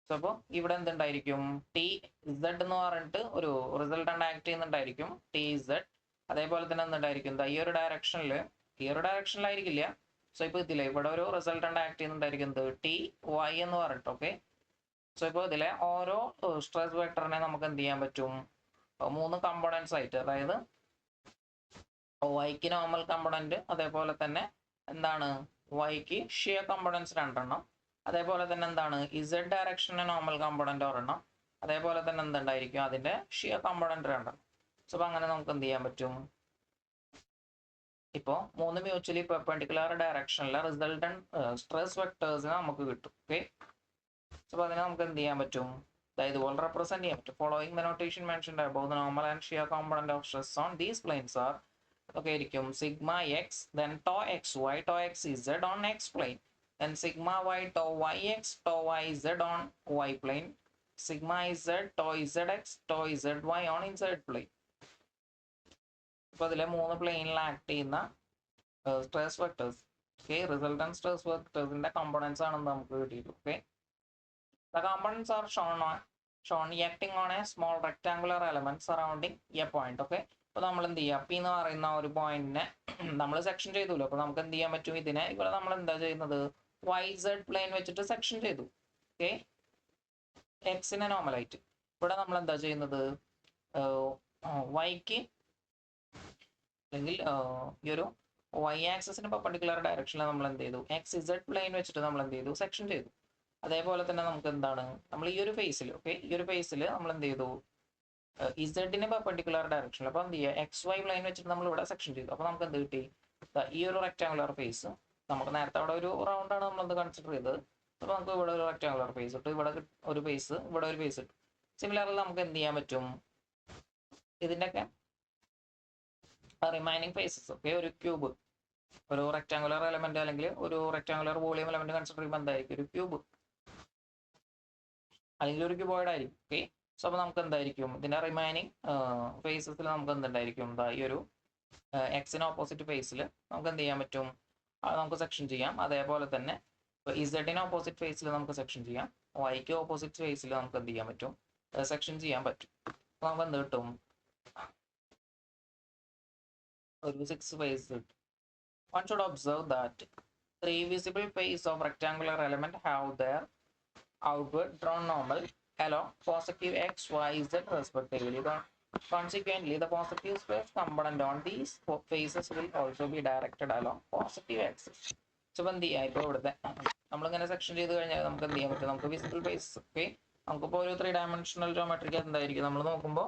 സോ അപ്പോൾ ഇവിടെ എന്തുണ്ടായിരിക്കും, ടി ഇസഡ് എന്ന് പറഞ്ഞിട്ട് ഒരു റിസൾട്ടന്റ് ആക്ട് ചെയ്യുന്നുണ്ടായിരിക്കും, ടി ഇസഡ്. അതേപോലെ തന്നെ എന്തുണ്ടായിരിക്കും, ഈ ഒരു ഡയറക്ഷനിലായിരിക്കില്ല. സോ ഇപ്പോൾ ഇതിലെ ഇവിടെ ഒരു റിസൾട്ടന്റ് ആക്ട് ചെയ്യുന്നുണ്ടായിരിക്കും, ടി വൈ എന്ന് പറഞ്ഞിട്ട്. ഓക്കെ, സോ ഇപ്പോൾ ഇതിലെ ഓരോ സ്ട്രെസ് വെക്ടറിനെ നമുക്ക് എന്ത് ചെയ്യാൻ പറ്റും, 3 കമ്പോണൻസ് ആയിട്ട്, അതായത് വൈക്ക് നോർമൽ കമ്പോണന്റ്, അതേപോലെ തന്നെ എന്താണ്, വൈക്ക് ഷിയർ കമ്പോണൻസ് 2 അതേപോലെ തന്നെ എന്താണ്, ഇസഡ് ഡയറക്ഷന് നോർമൽ കമ്പോണന്റ് 1 അതേപോലെ തന്നെ എന്തുണ്ടായിരിക്കും, അതിന്റെ ഷിയർ കമ്പോണന്റ് 2. സോ അപ്പോൾ അങ്ങനെ നമുക്ക് എന്ത് ചെയ്യാൻ പറ്റും, ഇപ്പോൾ 3 മ്യൂച്വലി പെർപെൻഡിക്കുലർ ഡയറക്ഷനിലെ റിസൾട്ടന്റ് സ്ട്രെസ് വെക്ടേഴ്സിനെ നമുക്ക് കിട്ടും. ഓക്കെ, സോ അതിനെ നമുക്ക് എന്ത് ചെയ്യാൻ പറ്റും, ഇതുപോലെ റെപ്രസെന്റ് ചെയ്യാൻ പറ്റും. Following the notation mentioned above the normal and shear component of stress on these planes are ഒക്കെ ആയിരിക്കും sigma X, then tau xy tau xz on X plane, then sigma y tau yx tau yz on y plane, sigma z tau zx tau zy on z plane. ഇപ്പോൾ അതിലെ 3 പ്ലെയിനിൽ act ചെയ്യുന്ന stress vectors okay, resultant stress വെക്ടേഴ്സിന്റെ components ആണെന്ന് നമുക്ക് കിട്ടിയിട്ടു. Okay, the components are shown acting on a small rectangular element surrounding a point. Okay, അപ്പൊ നമ്മൾ എന്ത് ചെയ്യുക, പി എന്ന് പറയുന്ന ഒരു പോയിന്റിനെ നമ്മൾ സെക്ഷൻ ചെയ്തല്ലോ. അപ്പൊ നമുക്ക് എന്ത് ചെയ്യാൻ പറ്റും, ഇതിനെ ഇവിടെ നമ്മൾ എന്താ ചെയ്യുന്നത്, YZ പ്ലെയിൻ വെച്ചിട്ട് സെക്ഷൻ ചെയ്തു. ഓക്കെ, എക്സിനെ നോർമലായിട്ട് ഇവിടെ നമ്മൾ എന്താ ചെയ്യുന്നത്, വൈക്ക് അല്ലെങ്കിൽ ഈ ഒരു Y ആക്സിന് പെർപെൻഡിക്കുലർ ഡയറക്ഷനിൽ നമ്മൾ എന്ത് ചെയ്തു, XZ പ്ലെയിൻ വെച്ചിട്ട് നമ്മൾ എന്ത് ചെയ്തു, സെക്ഷൻ ചെയ്തു. അതേപോലെ തന്നെ നമുക്ക് എന്താണ്, നമ്മൾ ഈ ഒരു ഫേസിൽ, ഓക്കെ, ഈ ഒരു ഫേസിൽ നമ്മൾ എന്ത് ചെയ്തു, ഇസഡിന് പെർപെൻഡിക്കുലർ ഡയറക്ഷനിൽ, അപ്പോൾ എന്ത് ചെയ്യുക, XY പ്ലെയിൻ വെച്ചിട്ട് നമ്മൾ ഇവിടെ സെക്ഷൻ ചെയ്തു. അപ്പോൾ നമുക്ക് എന്ത് കിട്ടി, ഈ ഒരു റെക്ടാങ്കുലർ ഫേസ്, നമുക്ക് നേരത്തെ അവിടെ ഒരു റൗണ്ടാണ് നമ്മളത് കൺസിഡർ ചെയ്തത്. അപ്പോൾ നമുക്ക് ഇവിടെ ഒരു റെക്ടാങ്കുലർ ഫേസ് ഇട്ട്, ഇവിടെ ഒരു ഫേസ്, ഇവിടെ ഒരു ഫേസ് ഇട്ടു. സിമിലർലി നമുക്ക് എന്ത് ചെയ്യാൻ പറ്റും, ഇതിൻ്റെയൊക്കെ റിമൈനിങ് ഫേസസ്, ഓക്കെ, ഒരു ക്യൂബ്, ഒരു റെക്ടാങ്കുലർ എലമെന്റ് അല്ലെങ്കിൽ ഒരു റെക്ടാങ്കുലർ വോളിയം എലമെന്റ് കൺസിഡർ ചെയ്യുമ്പോൾ എന്തായിരിക്കും, ഒരു ക്യൂബ് അല്ലെങ്കിൽ ഒരു ക്യൂബോയിഡ് ആയിരിക്കും. ഓക്കെ, സോ അപ്പോൾ നമുക്ക് എന്തായിരിക്കും, ഇതിന്റെ റിമൈനിങ് ഫേസസിൽ നമുക്ക് എന്തുണ്ടായിരിക്കും, ഈ ഒരു എക്സിന് ഓപ്പോസിറ്റ് ഫേസിൽ നമുക്ക് എന്ത് ചെയ്യാൻ പറ്റും, നമുക്ക് സെക്ഷൻ ചെയ്യാം. അതേപോലെ തന്നെ ഇസഡിന് ഓപ്പോസിറ്റ് ഫേസിൽ നമുക്ക് സെക്ഷൻ ചെയ്യാം, വൈക്ക് ഓപ്പോസിറ്റ് ഫേസിൽ നമുക്ക് എന്ത് ചെയ്യാൻ പറ്റും, സെക്ഷൻ ചെയ്യാൻ പറ്റും. അപ്പോൾ നമുക്ക് എന്ത് കിട്ടും, ഒരു 6 ഫേസ് കിട്ടും. One should observe that 3 visible faces of rectangular element have their outward drawn normal along positive x, y, z respectively. Consequently, the positive stress component on these faces will also be directed along positive axis. So, എന്ത് ചെയ്യാം, ഇപ്പോൾ ഇവിടുത്തെ നമ്മളിങ്ങനെ section ചെയ്ത് കഴിഞ്ഞാൽ നമുക്ക് എന്ത് ചെയ്യാൻ പറ്റും, നമുക്ക് വിസിബിൾ ഫേസ്, ഓക്കെ, നമുക്കിപ്പോൾ ഒരു 3 ഡയമെൻഷണൽ ജോമെട്രിക്ക് എന്തായിരിക്കും നമ്മൾ നോക്കുമ്പോൾ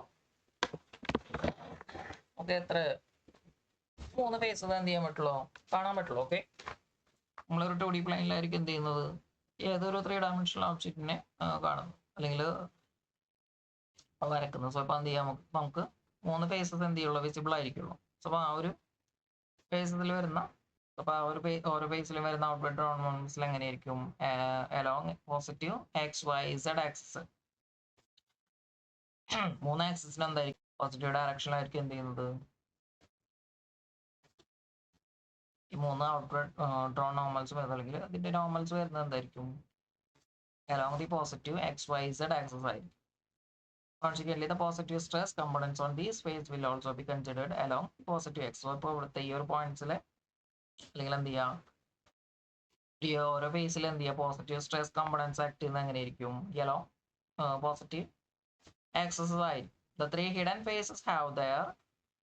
നമുക്ക് എത്ര 3 ഫേസ് എന്ത് ചെയ്യാൻ പറ്റുള്ളൂ, കാണാൻ പറ്റുള്ളൂ. ഓക്കെ, നമ്മളൊരു 2D പ്ലെയിനിലായിരിക്കും എന്ത് ചെയ്യുന്നത്, ഏതൊരു 3 ഡയമെൻഷണൽ ഓബ്ജക്റ്റിനെ കാണുന്നു അല്ലെങ്കിൽ വരക്കുന്നു. സോ അപ്പോൾ എന്ത് ചെയ്യാം, നമുക്ക് 3 ഫേസസ് എന്ത് ചെയ്യുള്ളൂ, വിസിബിൾ ആയിരിക്കുള്ളൂ. സോ അപ്പോൾ ആ ഒരു ഫേസസിൽ വരുന്ന, അപ്പോൾ ആ ഒരു ഓരോ ഫേസിലും വരുന്ന ഔട്ട്വേർഡ് ഡ്രോൺ മോമെന്റ്സിൽ എങ്ങനെയായിരിക്കും, അലോങ് പോസിറ്റീവ് XYZ ആക്സിസ്, 3 ആക്സിസിന് എന്തായിരിക്കും, പോസിറ്റീവ് ഡയറക്ഷനിലായിരിക്കും എന്ത് ചെയ്യുന്നത്, ഈ 3 ഔട്ട്വേർഡ് ഡ്രോൺ നോർമൽസ് വരുന്നത്, അല്ലെങ്കിൽ അതിന്റെ നോർമൽസ് വരുന്നത് എന്തായിരിക്കും, along the positive XYZ axis ആയിരിക്കും. Consequently, the positive stress components on these faces will also be considered along positive x. So, ഇപ്പോൾ ഇവിടുത്തെ ഈ ഒരു പോയിന്റ്സിൽ അല്ലെങ്കിൽ എന്ത് ചെയ്യാം, ഈ ഓരോ ഫേസിൽ എന്ത് ചെയ്യുക, പോസിറ്റീവ് സ്ട്രെസ് കമ്പോണൻസ് ആക്ട് ചെയ്യുന്നത് എങ്ങനെയായിരിക്കും, along പോസിറ്റീവ് ആക്സസ് ആയിരിക്കും. The 3 hidden faces have their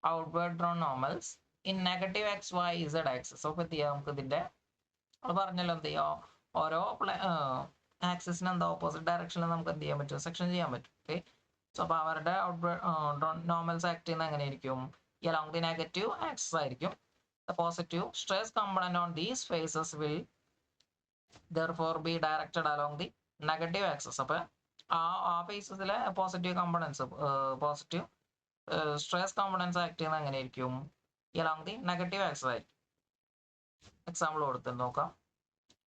outward drawn normals in negative x, y, z axis. So, ഇപ്പോൾ എന്ത് ചെയ്യാം, നമുക്ക് ഇതിന്റെ പറഞ്ഞല്ലോ എന്ത് ചെയ്യാം, ഓരോ ആക്സിസിന് എന്താ ഓപ്പോസിറ്റ് ഡയറക്ഷനിൽ നമുക്ക് എന്ത് ചെയ്യാൻ പറ്റും, സെക്ഷൻ ചെയ്യാൻ പറ്റും. ഓക്കെ, സോ അപ്പോൾ അവരുടെ നോർമൽസ് ആക്ട് ചെയ്യുന്ന എങ്ങനെയായിരിക്കും, along the negative axis ആയിരിക്കും. The positive stress component on these faces will therefore be directed along the negative axis. അപ്പോൾ ആ ഫേസസിലെ positive components, positive stress components act ചെയ്യുന്ന എങ്ങനെയായിരിക്കും, along the negative axis ആയിരിക്കും. Example കൊടുത്ത് നോക്കാം.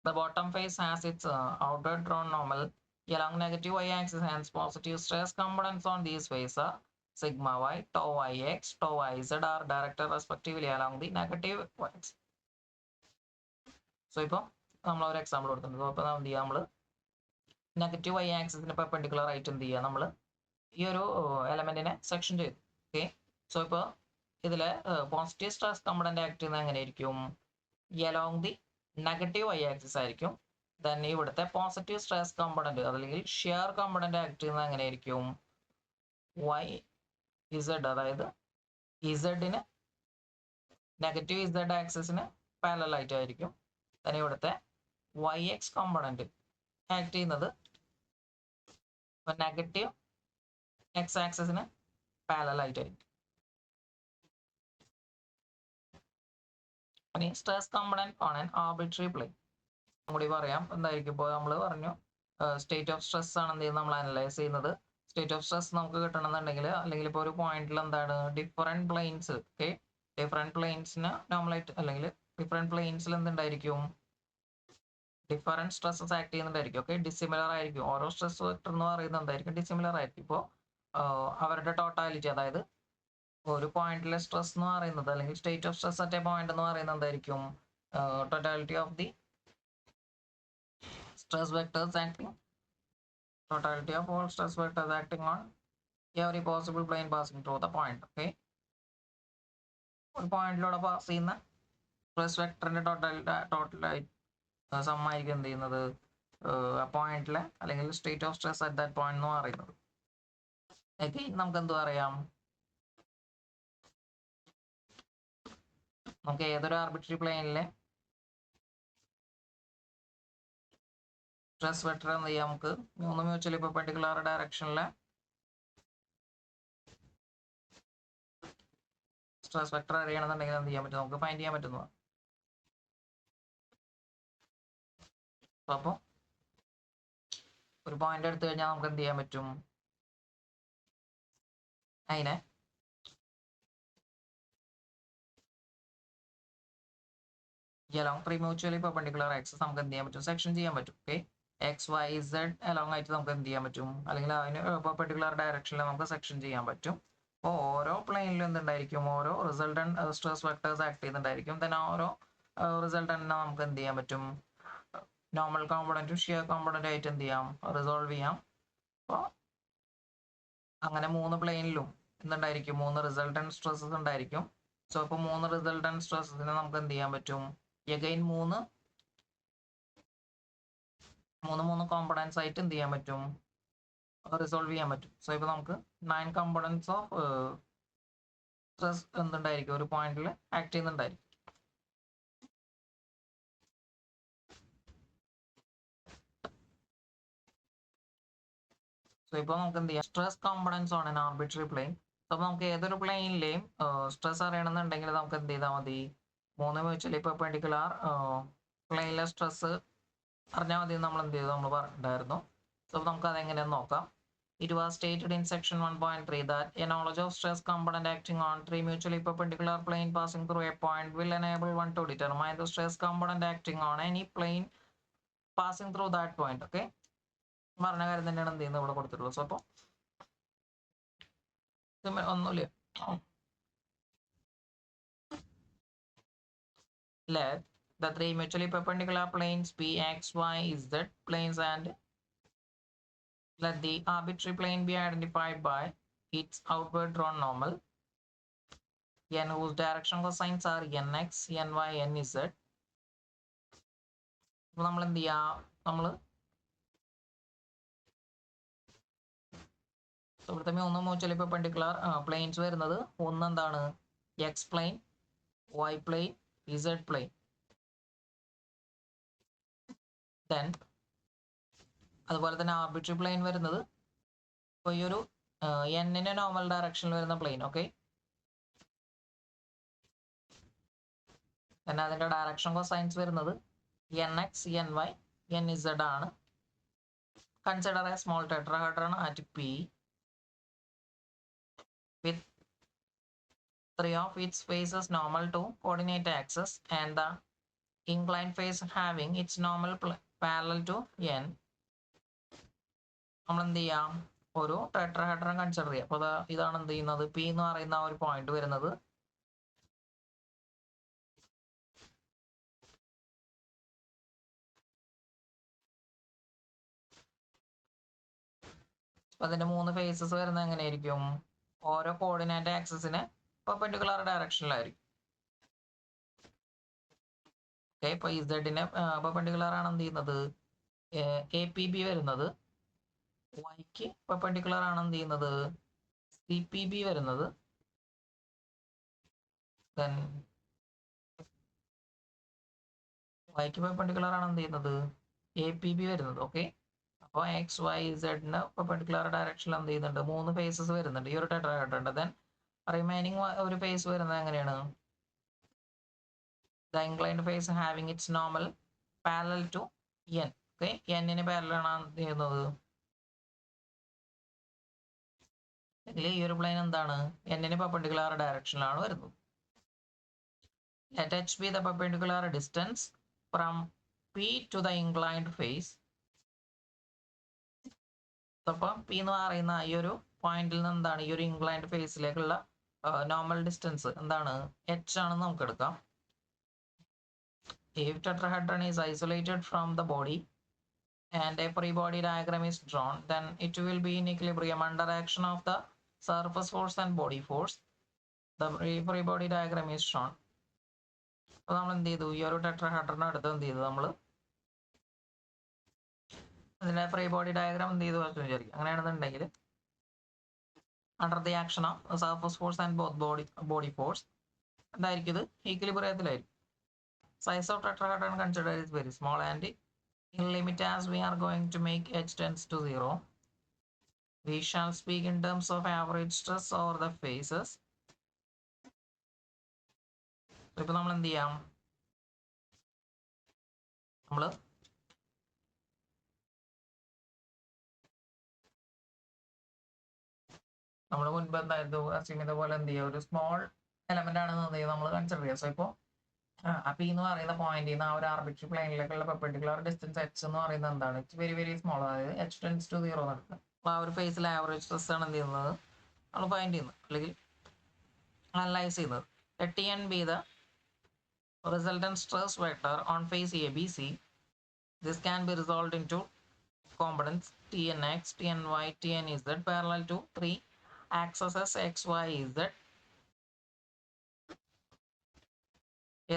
The bottom face has its outward drawn normal along negative y-axis, hence positive stress components on these faces are sigma y, tau yx, tau yz are directed respectively along the negative y-axis. So, ഇപ്പോൾ നമ്മൾ ഒരു example കൊടുത്തിട്ടുണ്ട്. അപ്പോൾ എന്ത് ചെയ്യുക, നമ്മൾ negative y ആക്സിസിന് perpendicular ആയിട്ട് എന്ത് ചെയ്യുക, നമ്മൾ ഈ ഒരു എലമെന്റിനെ സെക്ഷൻ ചെയ്തു. ഓക്കെ, സോ ഇപ്പോൾ ഇതിലെ പോസിറ്റീവ് സ്ട്രെസ് കമ്പോണന്റ് ആക്ട് ചെയ്യുന്നത് എങ്ങനെയായിരിക്കും, along the negative y axis ആയിരിക്കും. ദെൻ ഇവിടുത്തെ പോസിറ്റീവ് സ്ട്രെസ് കമ്പോണന്റ് അതല്ലെങ്കിൽ ഷിയർ കമ്പോണന്റ് ആക്ട് ചെയ്യുന്നത് എങ്ങനെയായിരിക്കും, YZ, അതായത് ഇസഡിന് നെഗറ്റീവ് ഇസഡ് ആക്സിസിന് പാരലൽ ആയിട്ടായിരിക്കും. ദെൻ ഇവിടുത്തെ YX കമ്പോണന്റ് ആക്ട് ചെയ്യുന്നത് നെഗറ്റീവ് X ആക്സിസിന് പാരലൽ ആയിട്ടായിരിക്കും. Stress component on an arbitrary plane കൂടി പറയാം എന്തായിരിക്കും. ഇപ്പോൾ നമ്മൾ പറഞ്ഞു സ്റ്റേറ്റ് ഓഫ് സ്ട്രെസ് ആണ് എന്ത് ചെയ്യുന്നത്, നമ്മൾ അനലൈസ് ചെയ്യുന്നത്. സ്റ്റേറ്റ് ഓഫ് സ്ട്രെസ് നമുക്ക് കിട്ടണമെന്നുണ്ടെങ്കിൽ അല്ലെങ്കിൽ ഇപ്പോൾ ഒരു പോയിന്റിൽ എന്താണ് ഡിഫറെന്റ് പ്ലെയിൻസ്, ഓക്കെ, ഡിഫറെന്റ് പ്ലെയിൻസിന് നോർമലായിട്ട് അല്ലെങ്കിൽ ഡിഫറെന്റ് പ്ലെയിൻസിൽ എന്തുണ്ടായിരിക്കും, ഡിഫറെന്റ് സ്ട്രെസ്സസ് ആക്ട് ചെയ്യുന്നുണ്ടായിരിക്കും. ഓക്കെ, ഡിസിമിലർ ആയിരിക്കും. ഓരോ സ്ട്രെസ് വെക്ടർ എന്ന് പറയുന്നത് എന്തായിരിക്കും, ഡിസിമിലർ ആയിരിക്കും. ഇപ്പോൾ അവരുടെ ടോട്ടാലിറ്റി, അതായത് ഒരു പോയിന്റിലെ സ്ട്രെസ് എന്ന് പറയുന്നത് അല്ലെങ്കിൽ state of stress at A point എന്ന് പറയുന്നത് എന്തായിരിക്കും, totality of the stress vectors acting, totality of all stress vectors acting on every possible plane passing through the point. Okay, ഒരു പോയിന്റിലൂടെ പാസ് ചെയ്യുന്ന സ്ട്രെസ് വെക്ടറിന്റെ ടോട്ടലായി സമ്മായിരിക്കും എന്ത് ചെയ്യുന്നത് ആ പോയിന്റിലെ അല്ലെങ്കിൽ state of stress at that point എന്ന് പറയുന്നത്. അഗെയിൻ നമുക്ക് എന്ത് പറയാം, നമുക്ക് ഏതൊരു ആർബിട്രറി പ്ലെയിനിലെ സ്ട്രെസ് വെക്ടർ എന്ത് ചെയ്യാം, നമുക്ക് 3 മ്യൂച്വലി പെർപെൻഡിക്കുലർ ഡയറക്ഷനിലെ സ്ട്രെസ് വെക്ടർ അറിയണമെന്നുണ്ടെങ്കിൽ എന്ത് ചെയ്യാൻ പറ്റും, നമുക്ക് ഫൈൻഡ് ചെയ്യാൻ പറ്റുന്നതാണ്. അപ്പോൾ ഒരു പോയിന്റ് എടുത്തു കഴിഞ്ഞാൽ നമുക്ക് എന്ത് ചെയ്യാൻ പറ്റും, അതിനെ along 3 mutually perpendicular axis നമുക്ക് എന്ത് ചെയ്യാൻ പറ്റും, സെക്ഷൻ ചെയ്യാൻ പറ്റും. Okay, X Y Z along ആയിട്ട് നമുക്ക് എന്ത് ചെയ്യാൻ പറ്റും, അല്ലെങ്കിൽ അതിന് പെർപെൻഡിക്കുലർ ഡയറക്ഷനിൽ നമുക്ക് സെക്ഷൻ ചെയ്യാൻ പറ്റും. അപ്പോൾ ഓരോ പ്ലെയിനിലും എന്തുണ്ടായിരിക്കും, ഓരോ റിസൾട്ടന്റ് സ്ട്രെസ് വെക്ടേഴ്സ് ആക്ട് ചെയ്യുന്നുണ്ടായിരിക്കും. ദെൻ ഓരോ റിസൾട്ടന്റിനെ നമുക്ക് എന്ത് ചെയ്യാൻ പറ്റും, നോർമൽ കോമ്പണന്റും ഷിയർ കോമ്പണന്റ് ആയിട്ട് എന്ത് ചെയ്യാം, റിസോൾവ് ചെയ്യാം. അപ്പോൾ അങ്ങനെ 3 പ്ലെയിനിലും എന്തുണ്ടായിരിക്കും, 3 റിസൾട്ടന്റ് സ്ട്രെസ്സസ് ഉണ്ടായിരിക്കും. സോ ഇപ്പോൾ 3 റിസൾട്ടന്റ് സ്ട്രെസ്സിനെ നമുക്ക് എന്ത് ചെയ്യാൻ പറ്റും, എഗൈൻ 3 കോമ്പണൻസ് ആയിട്ട് എന്ത് ചെയ്യാൻ പറ്റും, റിസോൾവ് ചെയ്യാൻ പറ്റും. സോ ഇപ്പോൾ നമുക്ക് 9 കോമ്പണൻസ് ഓഫ് സ്ട്രെസ് എന്തുണ്ടായിരിക്കും, ഒരു പോയിന്റിൽ ആക്ട് ചെയ്യുന്നുണ്ടായിരിക്കും. സോ ഇപ്പോൾ നമുക്ക് എന്ത് ചെയ്യാം, സ്ട്രെസ് കോമ്പണൻസ് ആണ് ഇൻ ആർബിട്രറി പ്ലെയിൻ. സോ നമുക്ക് ഏതൊരു പ്ലെയിനിലെയും സ്ട്രെസ് അറിയണമെന്നുണ്ടെങ്കിൽ നമുക്ക് എന്ത് ചെയ്താൽ മതി, 3 മ്യൂച്വലി പെർപെൻഡിക്കുലർ പ്ലെയിനിലെ സ്ട്രെസ് അറിഞ്ഞാൽ മതി. നമ്മൾ എന്ത് ചെയ്തു, നമ്മൾ പറഞ്ഞിട്ടുണ്ടായിരുന്നു. സോ നമുക്ക് അതെങ്ങനെയെന്ന് നോക്കാം. It was stated in section 1.3 that a knowledge of stress component acting on 3 mutually perpendicular plane passing through a point will enable one to determine the stress component acting on any plane passing through that point. Okay, പറഞ്ഞ കാര്യം തന്നെയാണ് എന്ത് ചെയ്യുന്നത് ഇവിടെ കൊടുത്തിട്ടുള്ളത്. So അപ്പോൾ ഒന്നുമില്ല, let the 3 mutually perpendicular planes be x, y, z planes and let the arbitrary plane be identified by its outward drawn normal n whose direction cosines are nx, ny, nz. നമ്മൾ എന്ത് ചെയ്യാ, നമ്മൾ ഇവിടുത്തെ 3 mutually perpendicular planes വരുന്നത്, ഒന്ന് എന്താണ്, X plane, Y plane, Z plane. Then അതുപോലെ തന്നെ ആർബിട്രറി പ്ലെയിൻ വരുന്നത് ഇപ്പോൾ ഈ ഒരു എന്നിന് നോർമൽ ഡയറക്ഷനിൽ വരുന്ന പ്ലെയിൻ. ഓക്കെ, then അതിന്റെ ഡയറക്ഷൻ കോസൈൻസ് വരുന്നത് nx, ny, nz ആണ്. Consider a small tetrahedron at P with 3 of its faces normal to coordinate axis and the inclined face having its normal parallel to n. നമ്മൾ എന്ത് ചെയ്യാം, ഒരു ടെട്രാഹെഡ്രൺ consider ചെയ്യാം. അപ്പോൾ ഇതാണ് എന്ത് ചെയ്യുന്നത്, P എന്ന് പറയുന്ന ഒരു പോയിന്റ് വരുന്നത് അതിന്റെ 3 ഫേസസ് വരുന്നത് എങ്ങനെയായിരിക്കും, ഓരോ കോർഡിനേറ്റ് ആക്സിസിന് പെർപെൻഡിക്കുലർ ഡയറക്ഷനിലായിരിക്കും. ഓക്കെ, ഇപ്പോൾ ഇസഡിന് പെർപെൻഡിക്കുലർ ആണ് എന്ത് ചെയ്യുന്നത്, APB വരുന്നത്. വൈക്ക് പെർപെൻഡിക്കുലർ ആണ് എന്ത് ചെയ്യുന്നത്, CPB വരുന്നത്. ദെൻ വൈക്ക് പെർപെൻഡിക്കുലർ ആണ് എന്ത് ചെയ്യുന്നത്, APB വരുന്നത്. ഓക്കെ, അപ്പോൾ എക്സ് വൈ സെഡിന് പെർപെൻഡിക്കുലർ ഡയറക്ഷനിൽ എന്ത് ചെയ്യുന്നുണ്ട്, 3 ഫേസസ് വരുന്നുണ്ട് ഈ ഒരു ടെട്രാഹെഡ്രൺ. ദെൻ റിമൈനിങ് ഒരു ഫേസ് വരുന്നത് എങ്ങനെയാണ്, the inclined face having its normal parallel to n. Okay, n-ന് പാരലൽ ആണ് എന്ത് ചെയ്യുന്നത്, ഈ ഒരു പ്ലെയിൻ എന്താണ്, n-ന് പെർപെൻഡിക്കുലർ ഡയറക്ഷനിലാണ് വരുന്നത്. Let h be the perpendicular distance from P to the inclined face. അപ്പോൾ P എന്ന് പറയുന്ന ഈ ഒരു പോയിന്റിൽ നിന്ന് എന്താണ്, ഈ ഒരു ഇൻക്ലൈൻഡ് ഫേസിലേക്കുള്ള നോർമൽ ഡിസ്റ്റൻസ് എന്താണ്, h ആണെന്ന് നമുക്ക് എടുക്കാം. if tetrahedron is isolated from the body and a free body diagram is drawn, then it will be in equilibrium under action of the surface force and body force. The free body diagram is shown. അപ്പോൾ നമ്മൾ എന്ത് ചെയ്തു, ഈ ഒരു ടെട്രഹെഡ്രൺ എടുത്ത് എന്ത് ചെയ്തു, നമ്മൾ അതിൻ്റെ ഫ്രീ ബോഡി ഡയഗ്രാം എന്ത് ചെയ്തു വെച്ച് വിചാരിക്കും. അങ്ങനെയാണെന്നുണ്ടെങ്കിൽ under the action of surface force and both body force എന്തായിരിക്കും, ഇത് ഈക്വിലിബ്രിയത്തിലായിരിക്കും. Size of tetrahedron considered is very small and in limit as we are going to make h tends to 0. We shall speak in terms of average stress over the faces. ഇപ്പോൾ നമ്മൾ എന്ത് ചെയ്യാം, നമ്മൾ മുൻപ് എന്തായിരുന്നു assume ചെയ്ത പോലെ എന്ത് ചെയ്യുക, ഒരു സ്മോൾ എലമെന്റ് ആണെന്ന് എന്ത് ചെയ്യുക നമ്മൾ കൺസിഡർ ചെയ്യുക. സോ ഇപ്പോൾ അപ്പൊ എന്ന് പറയുന്ന പോയിന്റിൽ നിന്ന് ആ ഒരു ആർബിട്രറി പ്ലെയിനിലേക്കുള്ള പെർപെൻഡിക്കുലർ ഡിസ്റ്റൻസ് എച്ച് എന്ന് പറയുന്നത് എന്താണ്, ഇറ്റ്സ് വെരി വെരി സ്മോൾ, അതായത് എച്ച് ടെൻസ് ടു 0 നടക്കുക. അപ്പോൾ ആ ഒരു ഫേസിൽ ആവറേജ് സ്ട്രെസ് ആണ് എന്ത് ചെയ്യുന്നത്, നമ്മൾ ഫൈൻഡ് ചെയ്യുന്നത് അല്ലെങ്കിൽ അനലൈസ് ചെയ്യുന്നത്. T N B the resultant stress vector on face A B C. This can be resolved into components T N X, T N Y, T N Z parallel to 3 axes X Y Z.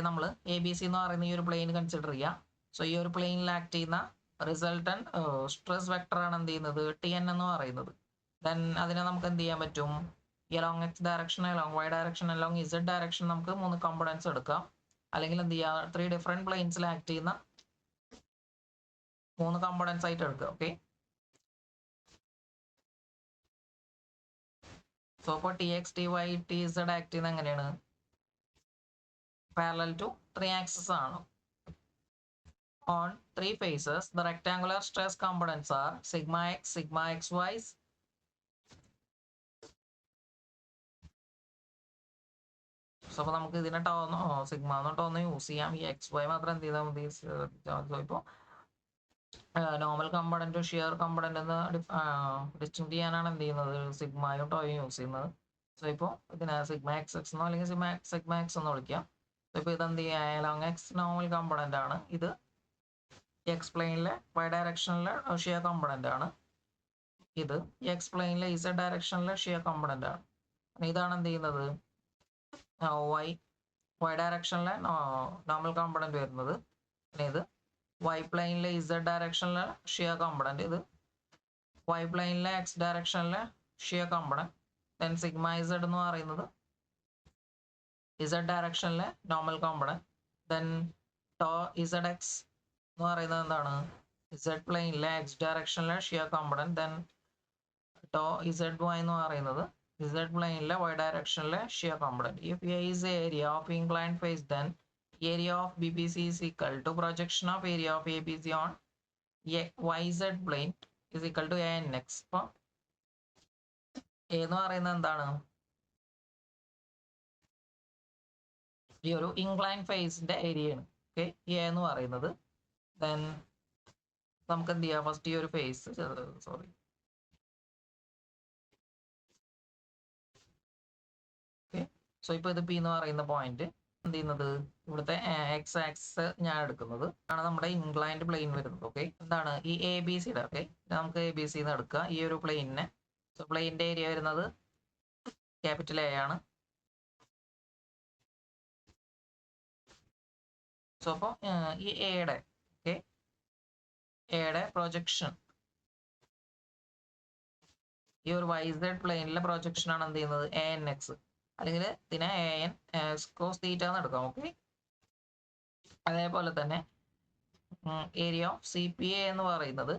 നമ്മൾ A B C എന്ന് പറയുന്ന ഈ ഒരു plain consider ചെയ്യുക. So ഈ ഒരു പ്ലെയിനിൽ act ചെയ്യുന്ന റിസൾട്ടന്റ് സ്ട്രെസ് വെക്ടർ ആണ് എന്ത് ചെയ്യുന്നത്, ടി എൻ എന്ന് പറയുന്നത്. ദെൻ അതിനെ നമുക്ക് എന്ത് ചെയ്യാൻ പറ്റും, along X direction, along Y direction, along Z direction നമുക്ക് 3 കമ്പോണൻസ് എടുക്കാം. അല്ലെങ്കിൽ എന്ത് ചെയ്യുക, 3 ഡിഫറെന്റ് പ്ലെയിൻസിൽ ആക്ട് ചെയ്യുന്ന 3 കമ്പോണൻസ് ആയിട്ട് എടുക്കുക. ഓക്കെ, സോ ഇപ്പോൾ T X, T Y, T Z act ചെയ്യുന്നത് എങ്ങനെയാണ്, parallel to 3 axes ആണ്. On 3 faces, the rectangular stress components are sigma x, sigma xy. So അപ്പോൾ നമുക്ക് ഇതിനെ സിഗ്മ എന്നിട്ടൊന്ന് യൂസ് ചെയ്യാം. ഈ എക്സ് വൈ മാത്രം എന്ത് ചെയ്താൽ മതി. സോ ഇപ്പോൾ നോർമൽ കമ്പോണൻറ്റും ഷിയർ കമ്പോണൻ്റ് എന്ന് ഡിസ്റ്റിങ്ക്ട് ചെയ്യാനാണ് എന്ത് ചെയ്യുന്നത്, സിഗ്മയും ടോയും യൂസ് ചെയ്യുന്നത്. സോ ഇപ്പോൾ ഇതിനെ സിഗ്മ എക്സ് എക്സ് എന്നോ അല്ലെങ്കിൽ സിഗ്മ എക്സ് എന്ന് വിളിക്കാം. ഇപ്പോൾ ഇതെന്ത് ചെയ്യുക, അലോങ് എക്സ് നോർമൽ കമ്പോണൻ്റ് ആണ്, ഇത് എക്സ് പ്ലെയിനിലെ വൈ ഡയറക്ഷനിലെ ഷിയർ കമ്പോണൻ്റ് ആണ്, ഇത് എക്സ് പ്ലെയിനിലെ ഇസഡ് ഡയറക്ഷനിലെ ഷിയർ കമ്പോണൻ്റ് ആണ്. ഇതാണ് എന്ത് ചെയ്യുന്നത്, വൈ ഡയറക്ഷനിലെ നോർമൽ കമ്പോണൻ്റ് വരുന്നത്. പിന്നെ ഇത് വൈ പ്ലെയിനിലെ ഇസഡ് ഡയറക്ഷനിലെ ഷിയർ കമ്പോണൻ്റ്, ഇത് വൈ പ്ലെയിനിലെ എക്സ് ഡയറക്ഷനിലെ shear component. Then sigma Z എന്ന് പറയുന്നത് ഇസഡ് ഡയറക്ഷനിലെ normal component. Then tau Z X എന്ന് പറയുന്നത് എന്താണ്, ഇസഡ് പ്ലെയിനിലെ എക്സ് ഡയറക്ഷനിലെ shear component. Then tau Z Y എന്ന് പറയുന്നത് ഇസഡ് പ്ലെയിനിലെ വൈ ഡയറക്ഷനിലെ shear component. If A is A area of inclined face, then area of B B C is equal to projection of area of A B C on Y Z plane is equal to A N X. അപ്പോൾ A എന്ന് പറയുന്നത് എന്താണ്, ഈ ഒരു incline ഫേസിന്റെ ഏരിയയാണ്. Okay, A എന്ന് പറയുന്നത്. Then നമുക്ക് എന്ത് ചെയ്യാം, ഫസ്റ്റ് ഈ ഒരു ഫേസ് ഓക്കെ. സോ ഇപ്പോൾ ഇത് പി എന്ന് പറയുന്ന പോയിന്റ് എന്ത് ചെയ്യുന്നത്, ഇവിടുത്തെ എക്സ് ആക്സിസ് ഞാൻ എടുക്കുന്നത് ആണ് നമ്മുടെ ഇൻക്ലൈൻഡ് പ്ലെയിൻ വരുന്നത്. ഓക്കെ, എന്താണ് ഈ എ ബി സിയുടെ. ഓക്കെ, നമുക്ക് എ ബി സി എന്ന് എടുക്കുക ഈ ഒരു പ്ലെയിനിനെ. സോ പ്ലെയിനിന്റെ ഏരിയ വരുന്നത് ക്യാപിറ്റൽ എ ആണ്. സോ അപ്പോൾ ഈ എയുടെ പ്രൊജക്ഷൻ, ഈ ഒരു വൈ സെഡ് പ്ലെയിനിലെ പ്രൊജക്ഷൻ ആണ് എന്ത് ചെയ്യുന്നത്, എ എൻ എക്സ്, അല്ലെങ്കിൽ ഇതിനെ എ എൻ കോസ് തീറ്റ എന്ന് എടുക്കാം. ഓക്കെ, അതേപോലെ തന്നെ area of C P A എന്ന് പറയുന്നത്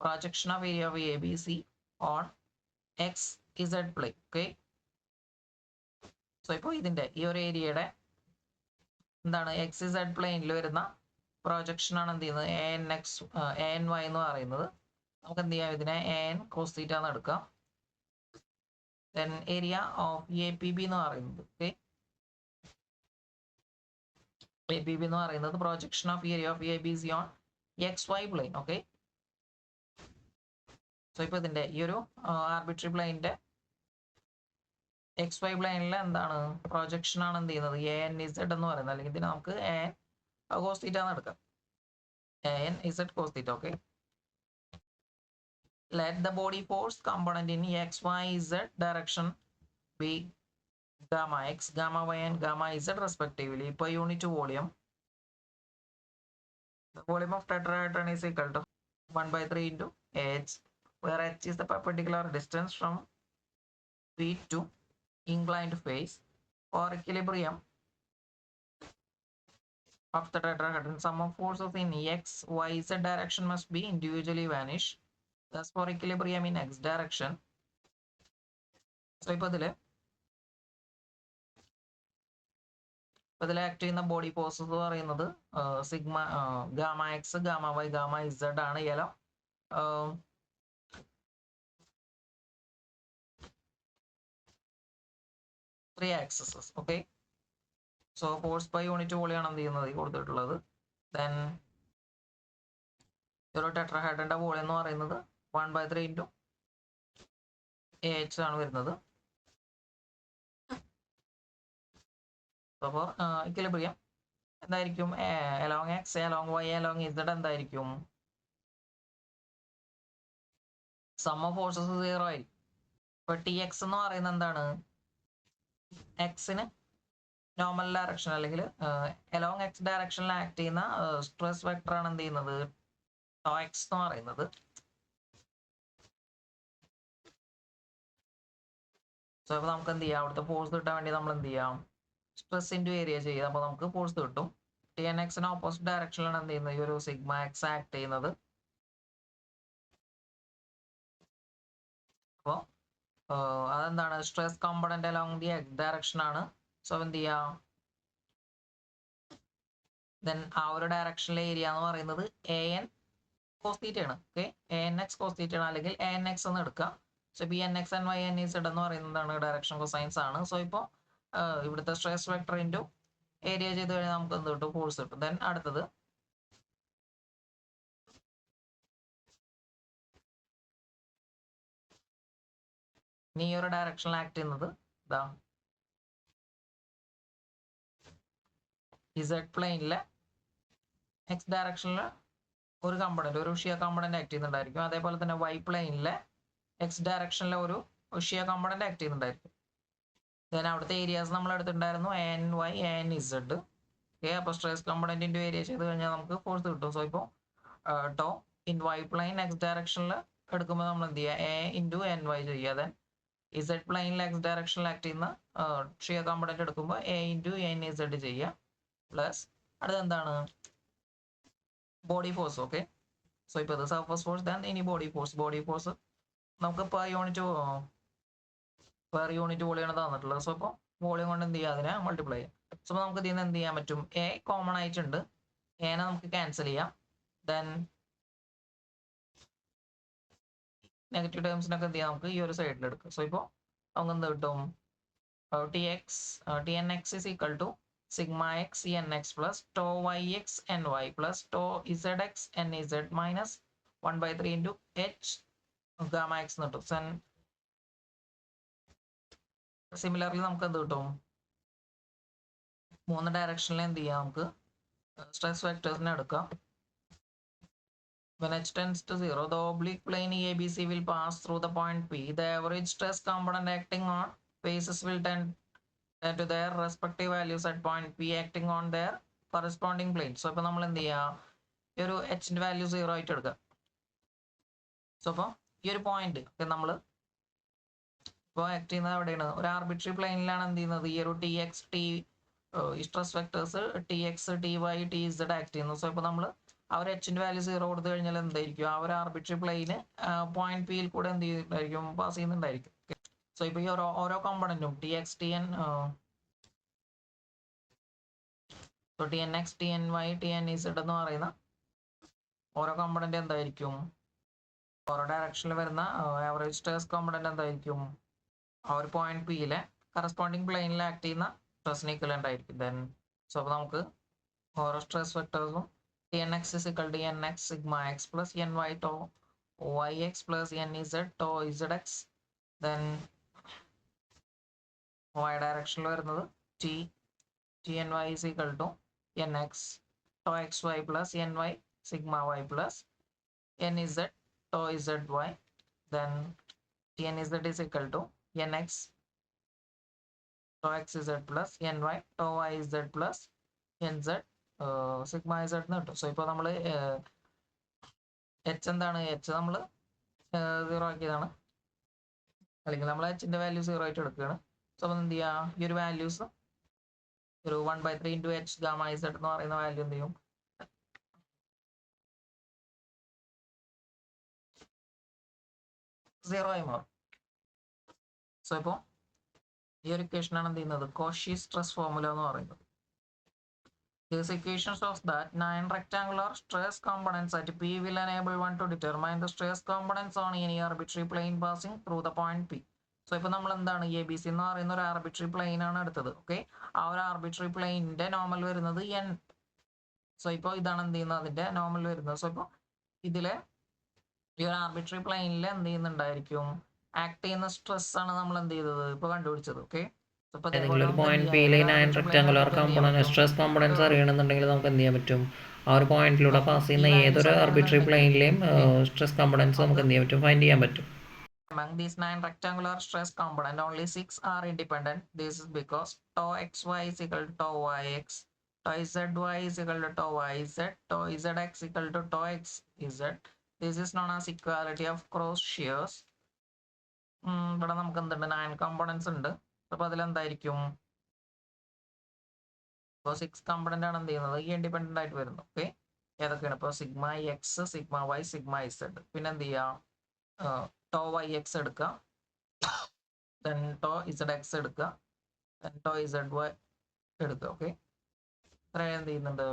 projection of area of A B C on X Z plane. Okay, so ഇപ്പോൾ ഇതിന്റെ ഈ ഒരു ഏരിയയുടെ എന്താണ്, എക്സ് ഇസഡ് പ്ലെയിനിൽ വരുന്ന പ്രൊജക്ഷൻ ആണ് എന്ത് ചെയ്യുന്നത്, A N X A N Y എന്ന് പറയുന്നത്. നമുക്ക് എന്ത് ചെയ്യാം, ഇതിനെ എ എൻ കോസ് തീറ്റ എന്ന് എടുക്കാം. Then area of A P B എന്ന് പറയുന്നത്, ഓക്കെ, എ പി ബി എന്ന് പറയുന്നത് projection of area of A B C on X Y plane. Okay, so ഇപ്പോൾ ഇതിന്റെ ഈ ഒരു ആർബിട്രറി പ്ലെയിനിന്റെ എക്സ് വൈ പ്ലെയിനിൽ എന്താണ് പ്രൊജക്ഷൻ ആണ് എന്ത് ചെയ്യുന്നത്, എ എൻ ഇസഡ് എന്ന് പറയുന്നത്. അല്ലെങ്കിൽ ഇതിന് നമുക്ക് എ കോസ് തീറ്റ എന്ന് എടുക്കാം. an z cos theta. Okay, let the body force component in x, y, z direction be gamma x, gamma y and gamma z respectively per unit volume. The volume of tetrahedron is equal to 1/3 into h, where h is the perpendicular distance from p to inclined face. For equilibrium of the tetrahedron, sum of forces in x, y, z direction must be individually vanish. Thus, for equilibrium in x direction, so ഇപ്പോൾ ഇതിൽ act ചെയ്യുന്ന body force എന്ന് പറയുന്നത് sigma gamma X, gamma Y, gamma Z ആണ്. Along three axes. Okay, so force by unit വോളിയാണ് എന്ത് ചെയ്യുന്നത് കൊടുത്തിട്ടുള്ളത്. ദെൻ ഒരു ടെട്രാഹെഡ്രന്റെ വോളിയം എന്ന് പറയുന്നത് 1/3 ഇൻറ്റു എച്ച് ആണ് വരുന്നത്. അപ്പോൾ ഇക്വിലിബ്രിയം എന്തായിരിക്കും? Along X, along Y, along Z എന്തായിരിക്കും? സം ഓഫ് ഫോഴ്സസ് 0 ആയിരിക്കും. ഇപ്പൊ ടി എക്സ് എന്ന് പറയുന്നത് എന്താണ്? എക്സിന് നോർമൽ ഡയറക്ഷൻ അല്ലെങ്കിൽ അലോങ് എക്സ് ഡയറക്ഷനിൽ ആക്ട് ചെയ്യുന്ന സ്ട്രെസ് വെക്ടർ ആണ് എന്ത് ചെയ്യുന്നത്? ടോ എക്സ് എന്ന് പറയുന്നത്. സോ അപ്പൊ നമുക്ക് എന്ത് ചെയ്യാം? അവിടുത്തെ ഫോഴ്സ് കിട്ടാൻ വേണ്ടി നമ്മൾ എന്ത് ചെയ്യാം? സ്ട്രെസ് ഇൻറ്റു ഏരിയ ചെയ്യുക. അപ്പോൾ നമുക്ക് ഫോഴ്സ് കിട്ടും. ടി എൻ എക്സിന് ഓപ്പോസിറ്റ് ഡയറക്ഷനിലാണ് എന്ത് ചെയ്യുന്നത്? ഈ ഒരു സിഗ്മ എക്സ് ആക്ട് ചെയ്യുന്നത്. അപ്പോൾ അതെന്താണ്? Stress component along the X direction ആണ്. സോ എന്ത് ചെയ്യാം? ദെൻ ആ ഒരു ഡയറക്ഷനിലെ ഏരിയ എന്ന് പറയുന്നത് എ എൻ കോസ് തീറ്റ ആണ്. Okay, A N X cos theta ആണ്, അല്ലെങ്കിൽ എ എൻ എക്സ് എന്ന് എടുക്കാം. So B N X and Y N Z എന്ന് പറയുന്നതാണ് ഡയറക്ഷൻ കൊസൈൻസ് ആണ്. സോ ഇപ്പോൾ ഇവിടുത്തെ സ്ട്രെസ് വെക്ടർ ഇൻറ്റു ഏരിയ ചെയ്ത് കഴിഞ്ഞാൽ നമുക്ക് എന്ത് കിട്ടും? ഫോഴ്സ് കിട്ടും. ദെൻ അടുത്തത് ഈ ഒരു ഡയറക്ഷനിൽ ആക്ട് ചെയ്യുന്നത് ഇതാ ഇസഡ് പ്ലെയിനിലെ എക്സ് ഡയറക്ഷനിൽ ഒരു കമ്പണന്റ്, ഒരു ഷിയർ കമ്പണന്റ് ആക്ട് ചെയ്യുന്നുണ്ടായിരിക്കും. അതേപോലെ തന്നെ വൈ പ്ലെയിനിലെ എക്സ് ഡയറക്ഷനിലെ ഒരു ഷിയർ കമ്പണന്റ് ആക്ട് ചെയ്യുന്നുണ്ടായിരിക്കും. ദെൻ അവിടുത്തെ ഏരിയാസ് നമ്മൾ എടുത്തിട്ടുണ്ടായിരുന്നു A N Y, A N Z. Okay, അപ്പോൾ സ്ട്രെസ് കമ്പണന്റിന്റെ ഏരിയ ചെയ്ത് കഴിഞ്ഞാൽ നമുക്ക് ഫോഴ്സ് കിട്ടും. സോ ഇപ്പോൾ tau in Y plane X ഡയറക്ഷനിൽ എടുക്കുമ്പോൾ നമ്മൾ എന്ത് ചെയ്യുക? എ ഇൻറ്റു എൻ വൈ ചെയ്യുക. ദെൻ ഇസഡ് പ്ലെയിനിൽ എക്സ് ഡയറക്ഷനിൽ ആക്ട് ചെയ്യുന്ന ഷിയർ കമ്പണന്റ് എടുക്കുമ്പോൾ എ ഇൻറ്റു എൻ ഇസഡ് ചെയ്യുക. പ്ലസ് അടുത്ത് എന്താണ്? Body force. ഓക്കെ, സോ ഇപ്പോൾ ഇത് സർഫസ് ഫോഴ്സ്. ദെൻ ഇനി ബോഡി ഫോഴ്സ്. ബോഡി ഫോഴ്സ് നമുക്ക് പെർ യൂണിറ്റ് വോളിയാണ് തന്നിട്ടുള്ളത്. സോ ഇപ്പോൾ വോളിയം കൊണ്ട് എന്ത് ചെയ്യുക? അതിനെ മൾട്ടിപ്ലൈ ചെയ്യാം. സോ നമുക്ക് ഇതിൽ നിന്ന് എന്ത് ചെയ്യാൻ പറ്റും? എ കോമൺ ആയിട്ടുണ്ട്, എനെ നമുക്ക് ക്യാൻസൽ ചെയ്യാം. ദെൻ നെഗറ്റീവ് ടേംസിനൊക്കെ എന്ത് ചെയ്യാം? നമുക്ക് ഈ ഒരു സൈഡിൽ എടുക്കാം. സോ ഇപ്പോൾ നമുക്ക് എന്ത് കിട്ടും? T N X is equal to sigma X N X plus tau Y X N Y plus tau Z X N Z minus 1/3 into H gamma X എന്ന് കിട്ടും. സിമിലർലി നമുക്ക് എന്ത് കിട്ടും? മൂന്ന് ഡയറക്ഷനിൽ എന്ത് ചെയ്യാം? നമുക്ക് സ്ട്രെസ് വെക്ടേഴ്സിനെ എടുക്കാം. When h tends to 0, the oblique plane ABC will pass through the point P. The average stress component acting on faces will tend to their respective values at point P acting on their corresponding plane. So ഇപ്പോൾ നമ്മൾ എന്ത് ചെയ്യുക? ഈ ഒരു എച്ചിന്റെ value 0 ആയിട്ട് എടുക്കുക. So അപ്പോൾ ഈ ഒരു പോയിന്റ് നമ്മൾ ഇപ്പോൾ ആക്ട് ചെയ്യുന്നത് എവിടെയാണ്? ഒരു ആർബിട്രറി പ്ലെയിനിലാണ് എന്ത് ചെയ്യുന്നത്? ഈ ഒരു T X T stress vectors T X T Y T Z act ചെയ്യുന്നു. സോ ഇപ്പോൾ നമ്മൾ ആ ഒരു എച്ചിന്റെ വാല്യൂ 0 കൊടുത്തു കഴിഞ്ഞാൽ എന്തായിരിക്കും? ആ ഒരു ആർബിട്രറി പ്ലെയിന് പോയിന്റ് പിയിൽ കൂടെ എന്ത് ചെയ്യുന്നുണ്ടായിരിക്കും? പാസ് ചെയ്യുന്നുണ്ടായിരിക്കും. സോ ഇപ്പോൾ ഈ ഓരോ കോമ്പണന്റും T X T N T N X T N Y T N Z എന്ന് പറയുന്ന ഓരോ കോമ്പണന്റ് എന്തായിരിക്കും? ഓരോ ഡയറക്ഷനിൽ വരുന്ന ആവറേജ് സ്ട്രെസ് കോമ്പണന്റ് എന്തായിരിക്കും? ആ ഒരു പോയിന്റ് പിയിലെ കറസ്പോണ്ടിങ് പ്ലെയിനിൽ ആക്ട് ചെയ്യുന്ന സ്ട്രെസ്സിന് ഇക്വലന്റ് ആയിരിക്കും. ദെൻ സോ അപ്പോൾ നമുക്ക് ഓരോ stress വെക്ടേഴ്സും Nx is equal to Nx sigma x plus Ny tau yx plus Nz tau zx. Then y direction വരുന്നത് Tny is equal to Nx tau xy plus ny sigma y plus nz tau zy, then tnz is equal to nx tau xz plus ny tau yz plus nz sigma z എന്ന് കിട്ടും. So ഇപ്പോൾ നമ്മൾ H എന്താണ്, H നമ്മൾ 0 ആക്കിയതാണ്, അല്ലെങ്കിൽ നമ്മൾ എച്ചിന്റെ value 0 ആയിട്ട് എടുക്കുകയാണ്. സോ അപ്പം എന്ത് ചെയ്യുക, ഈ ഒരു വാല്യൂസ് ഒരു 1/3 ഇൻറ്റു എച്ച് ഗാമ ഇസഡ് എന്ന് പറയുന്ന വാല്യൂ എന്ത് ചെയ്യും, 0 ആയി മാറും. സോ ഇപ്പോൾ ഈ ഒരു ഇക്വേഷനാണ് എന്ത് ചെയ്യുന്നത്, കോഷി സ്ട്രെസ് ഫോർമുല എന്ന് പറയുന്നത്. This equation shows that 9 rectangular stress components at P will enable one to determine the stress components on any arbitrary plane passing through the point P. So ഇപ്പോൾ നമ്മൾ എന്താണ്, എ ബി സി എന്ന് പറയുന്ന ഒരു arbitrary plain ആണ് എടുത്തത്. Okay, ആ ഒരു ആർബിട്രറി പ്ലെയിനിന്റെ നോർമൽ വരുന്നത് എൻ. സോ ഇപ്പോൾ ഇതാണ് എന്ത് ചെയ്യുന്നത്, അതിന്റെ നോർമൽ വരുന്നത്. സോ ഇപ്പോൾ ഇതിലെ ഈ ഒരു ആർബിട്രറി പ്ലെയിനിൽ എന്ത് ചെയ്യുന്നുണ്ടായിരിക്കും, ആക്ട് ചെയ്യുന്ന സ്ട്രെസ് ആണ് നമ്മൾ എന്ത് ചെയ്തത്, ഇപ്പോൾ കണ്ടുപിടിച്ചത്. ഓക്കെ, ഏതെങ്കിലും ഒരു പോയിന്റ് പിയിലെ 9 റെക്ടാങ്കുലർ കോമ്പണന്റ് സ്ട്രെസ് കോമ്പണൻസ് അറിയണമെന്നുണ്ടെങ്കിൽ നമുക്ക് എന്ത് ചെയ്യാൻ പറ്റും, ആ ഒരു പോയിന്റിലൂടെ പാസ് ചെയ്യുന്ന ഏതൊരു ആർബിട്രറി പ്ലെയിനിലെയും സ്ട്രെസ് കോമ്പണൻസ് നമുക്ക് എന്ത് ചെയ്യാൻ പറ്റും, ഫൈൻഡ് ചെയ്യാൻ പറ്റും. Among these 9 rectangular stress components, only 6 are independent. This is because tau xy is equal to tau yx, tau zy is equal to tau yz, tau zx equal to tau xz. This is known as equality of cross shears. ഇവിടെ നമുക്ക് എന്തുണ്ട്, 9 components ഉണ്ട്. അപ്പോൾ അതിലെന്തായിരിക്കും, ഇപ്പോൾ 6 component ആണ് എന്ത് ചെയ്യുന്നത്, ഈ ഇൻഡിപെൻഡന്റ് ആയിട്ട് വരുന്നു. ഓക്കെ, ഏതൊക്കെയാണ് ഇപ്പോൾ sigma X, sigma Y, sigma Z. പിന്നെ എന്ത് ചെയ്യാം, ടോ വൈ എക്സ് എടുക്കുക, ദെൻ ടോ ഇസഡ് എക്സ് എടുക്കുക, ദെൻ ടോ ഇസഡ് വൈ എടുക്കുക. ഓക്കെ, ഇത്രയും എന്ത് ചെയ്യുന്നുണ്ട്,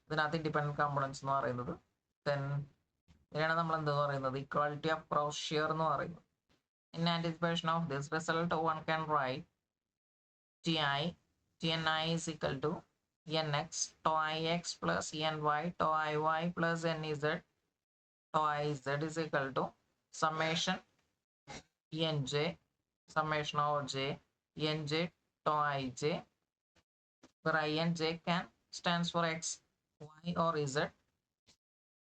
ഇതിനകത്ത് ഇൻഡിപെൻഡന്റ് കോമ്പണൻസ് എന്ന് പറയുന്നത്. ദെൻ ഇതിനാണ് നമ്മൾ എന്ത് പറയുന്നത്, ഇക്വാലിറ്റി ഓഫ് ക്രോസ് ഷിയർ എന്ന് പറയുന്നത്. In anticipation of this result, one can write Tni is equal to nx tau ix plus ny tau iy plus nz tau iz is equal to summation nj summation of j nj tau ij, where I and j can stands for x, y or z,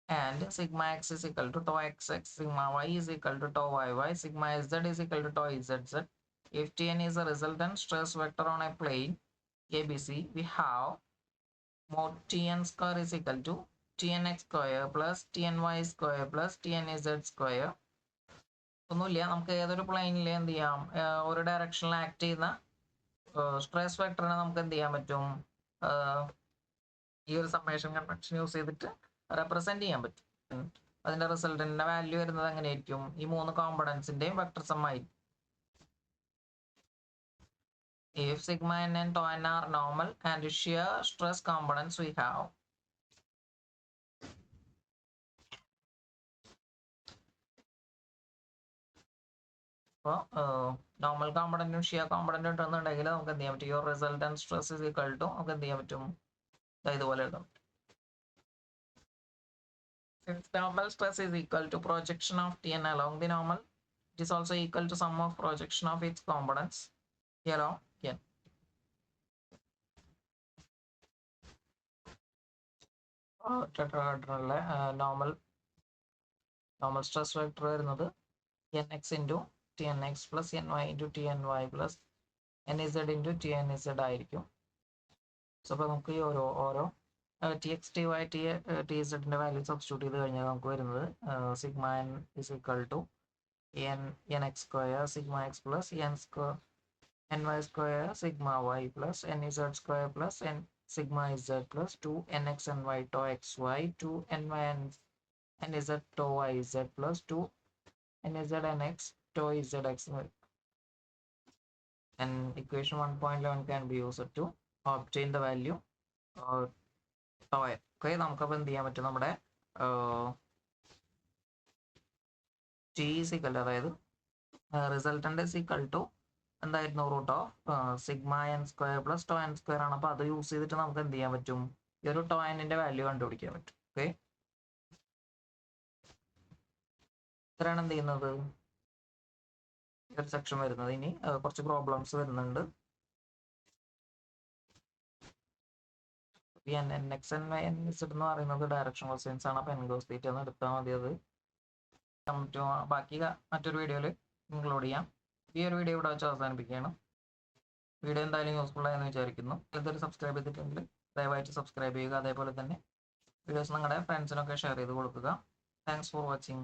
and sigma x is equal to tau xx, sigma y is equal to tau yy, sigma z is equal to tau zz. If Tn is a resultant stress vector on a plane ABC, we have mod Tn square is equal to Tnx square plus Tny square plus Tnz square. ഒന്നുമില്ല, നമുക്ക് ഏതൊരു പ്ലെയിനിൽ എന്ത് ചെയ്യാം, ഒരു ഡയറക്ഷനിൽ act ചെയ്യുന്ന stress വെക്ടറിനെ നമുക്ക് എന്ത് ചെയ്യാൻ പറ്റും, ഈ ഒരു സമ്മേഷൻ കൺവെൻഷൻ യൂസ് ചെയ്തിട്ട് റെപ്രസെന്റ് ചെയ്യാൻ പറ്റും. അതിന്റെ റിസൾട്ടിന്റെ വാല്യൂ വരുന്നത് എങ്ങനെയായിരിക്കും, ഈ 3 കോമ്പണൻസിന്റെയും വെക്ടർ സം ആയിരിക്കും. If sigma n and tau n are normal and shear stress components we have, അപ്പോൾ നോർമൽ കോമ്പണന്റും ഷിയർ കോമ്പണന്റും ഉണ്ടെന്നുണ്ടെങ്കിൽ നമുക്ക് എന്ത് ചെയ്യാൻ പറ്റും, your resultant stress is equal to, നമുക്ക് എന്ത് ചെയ്യാൻ പറ്റും, ഇതുപോലെ എഴുതാം. Since normal stress is equal to projection of Tn along the normal, it is also equal to sum of projection of its components along n. ടെട്രാഹെഡ്രണിലെ normal stress vector വരുന്നത് nx into tnx plus ny into tny plus nz into tnz ആയിരിക്കും. So അപ്പോൾ നമുക്ക് ഈ ഓരോ tx ty tzന്റെ value substitute ചെയ്ത് കഴിഞ്ഞാൽ നമുക്ക് വരുന്നത് sigma n is equal to nx square sigma x plus ny square sigma y plus nz square plus sigma z plus 2 nx ny tau xy 2 ny nz tau yz plus 2 nz nx tau zx. And equation 1.11 can be used to obtain the value tau. Okay, നമുക്കപ്പോൾ എന്ത് ചെയ്യാൻ പറ്റും, നമ്മുടെ T is equal to, അതായത് resultant is equal to എന്തായിരുന്നു, root of sigma N square plus tau N square ആണ്. അപ്പോൾ അത് യൂസ് ചെയ്തിട്ട് നമുക്ക് എന്ത് ചെയ്യാൻ പറ്റും, ഈ ഒരു ടോ എന്നിന്റെ വാല്യൂ കണ്ടുപിടിക്കാൻ പറ്റും. ഓക്കെ, ഇത്രയാണ് എന്ത് ചെയ്യുന്നത്, ഈ ഒരു സെക്ഷൻ വരുന്നത്. ഇനി കുറച്ച് പ്രോബ്ലംസ് വരുന്നുണ്ട്. ഈ NX and NZ എന്ന് പറയുന്നത് ഡയറക്ഷൻ ക്വസ്റ്റ്യൻസ് ആണ്. അപ്പോൾ എൻഗോസ് തീറ്റ എന്ന് എടുത്താൽ മതി. അത് ബാക്കി മറ്റൊരു വീഡിയോയിൽ ഇൻക്ലൂഡ് ചെയ്യാം. ഈ ഒരു വീഡിയോ ഇവിടെ വെച്ച് അവസാനിപ്പിക്കുകയാണ്. വീഡിയോ എന്തായാലും യൂസ്ഫുൾ ആയെന്ന് വിചാരിക്കുന്നു. ഇതൊരു സബ്സ്ക്രൈബ് ചെയ്തിട്ടുണ്ടെങ്കിൽ ദയവായിട്ട് സബ്സ്ക്രൈബ് ചെയ്യുക. അതേപോലെ തന്നെ വീഡിയോസ് നിങ്ങളുടെ ഫ്രണ്ട്സിനൊക്കെ ഷെയർ ചെയ്ത് കൊടുക്കുക. Thanks for watching.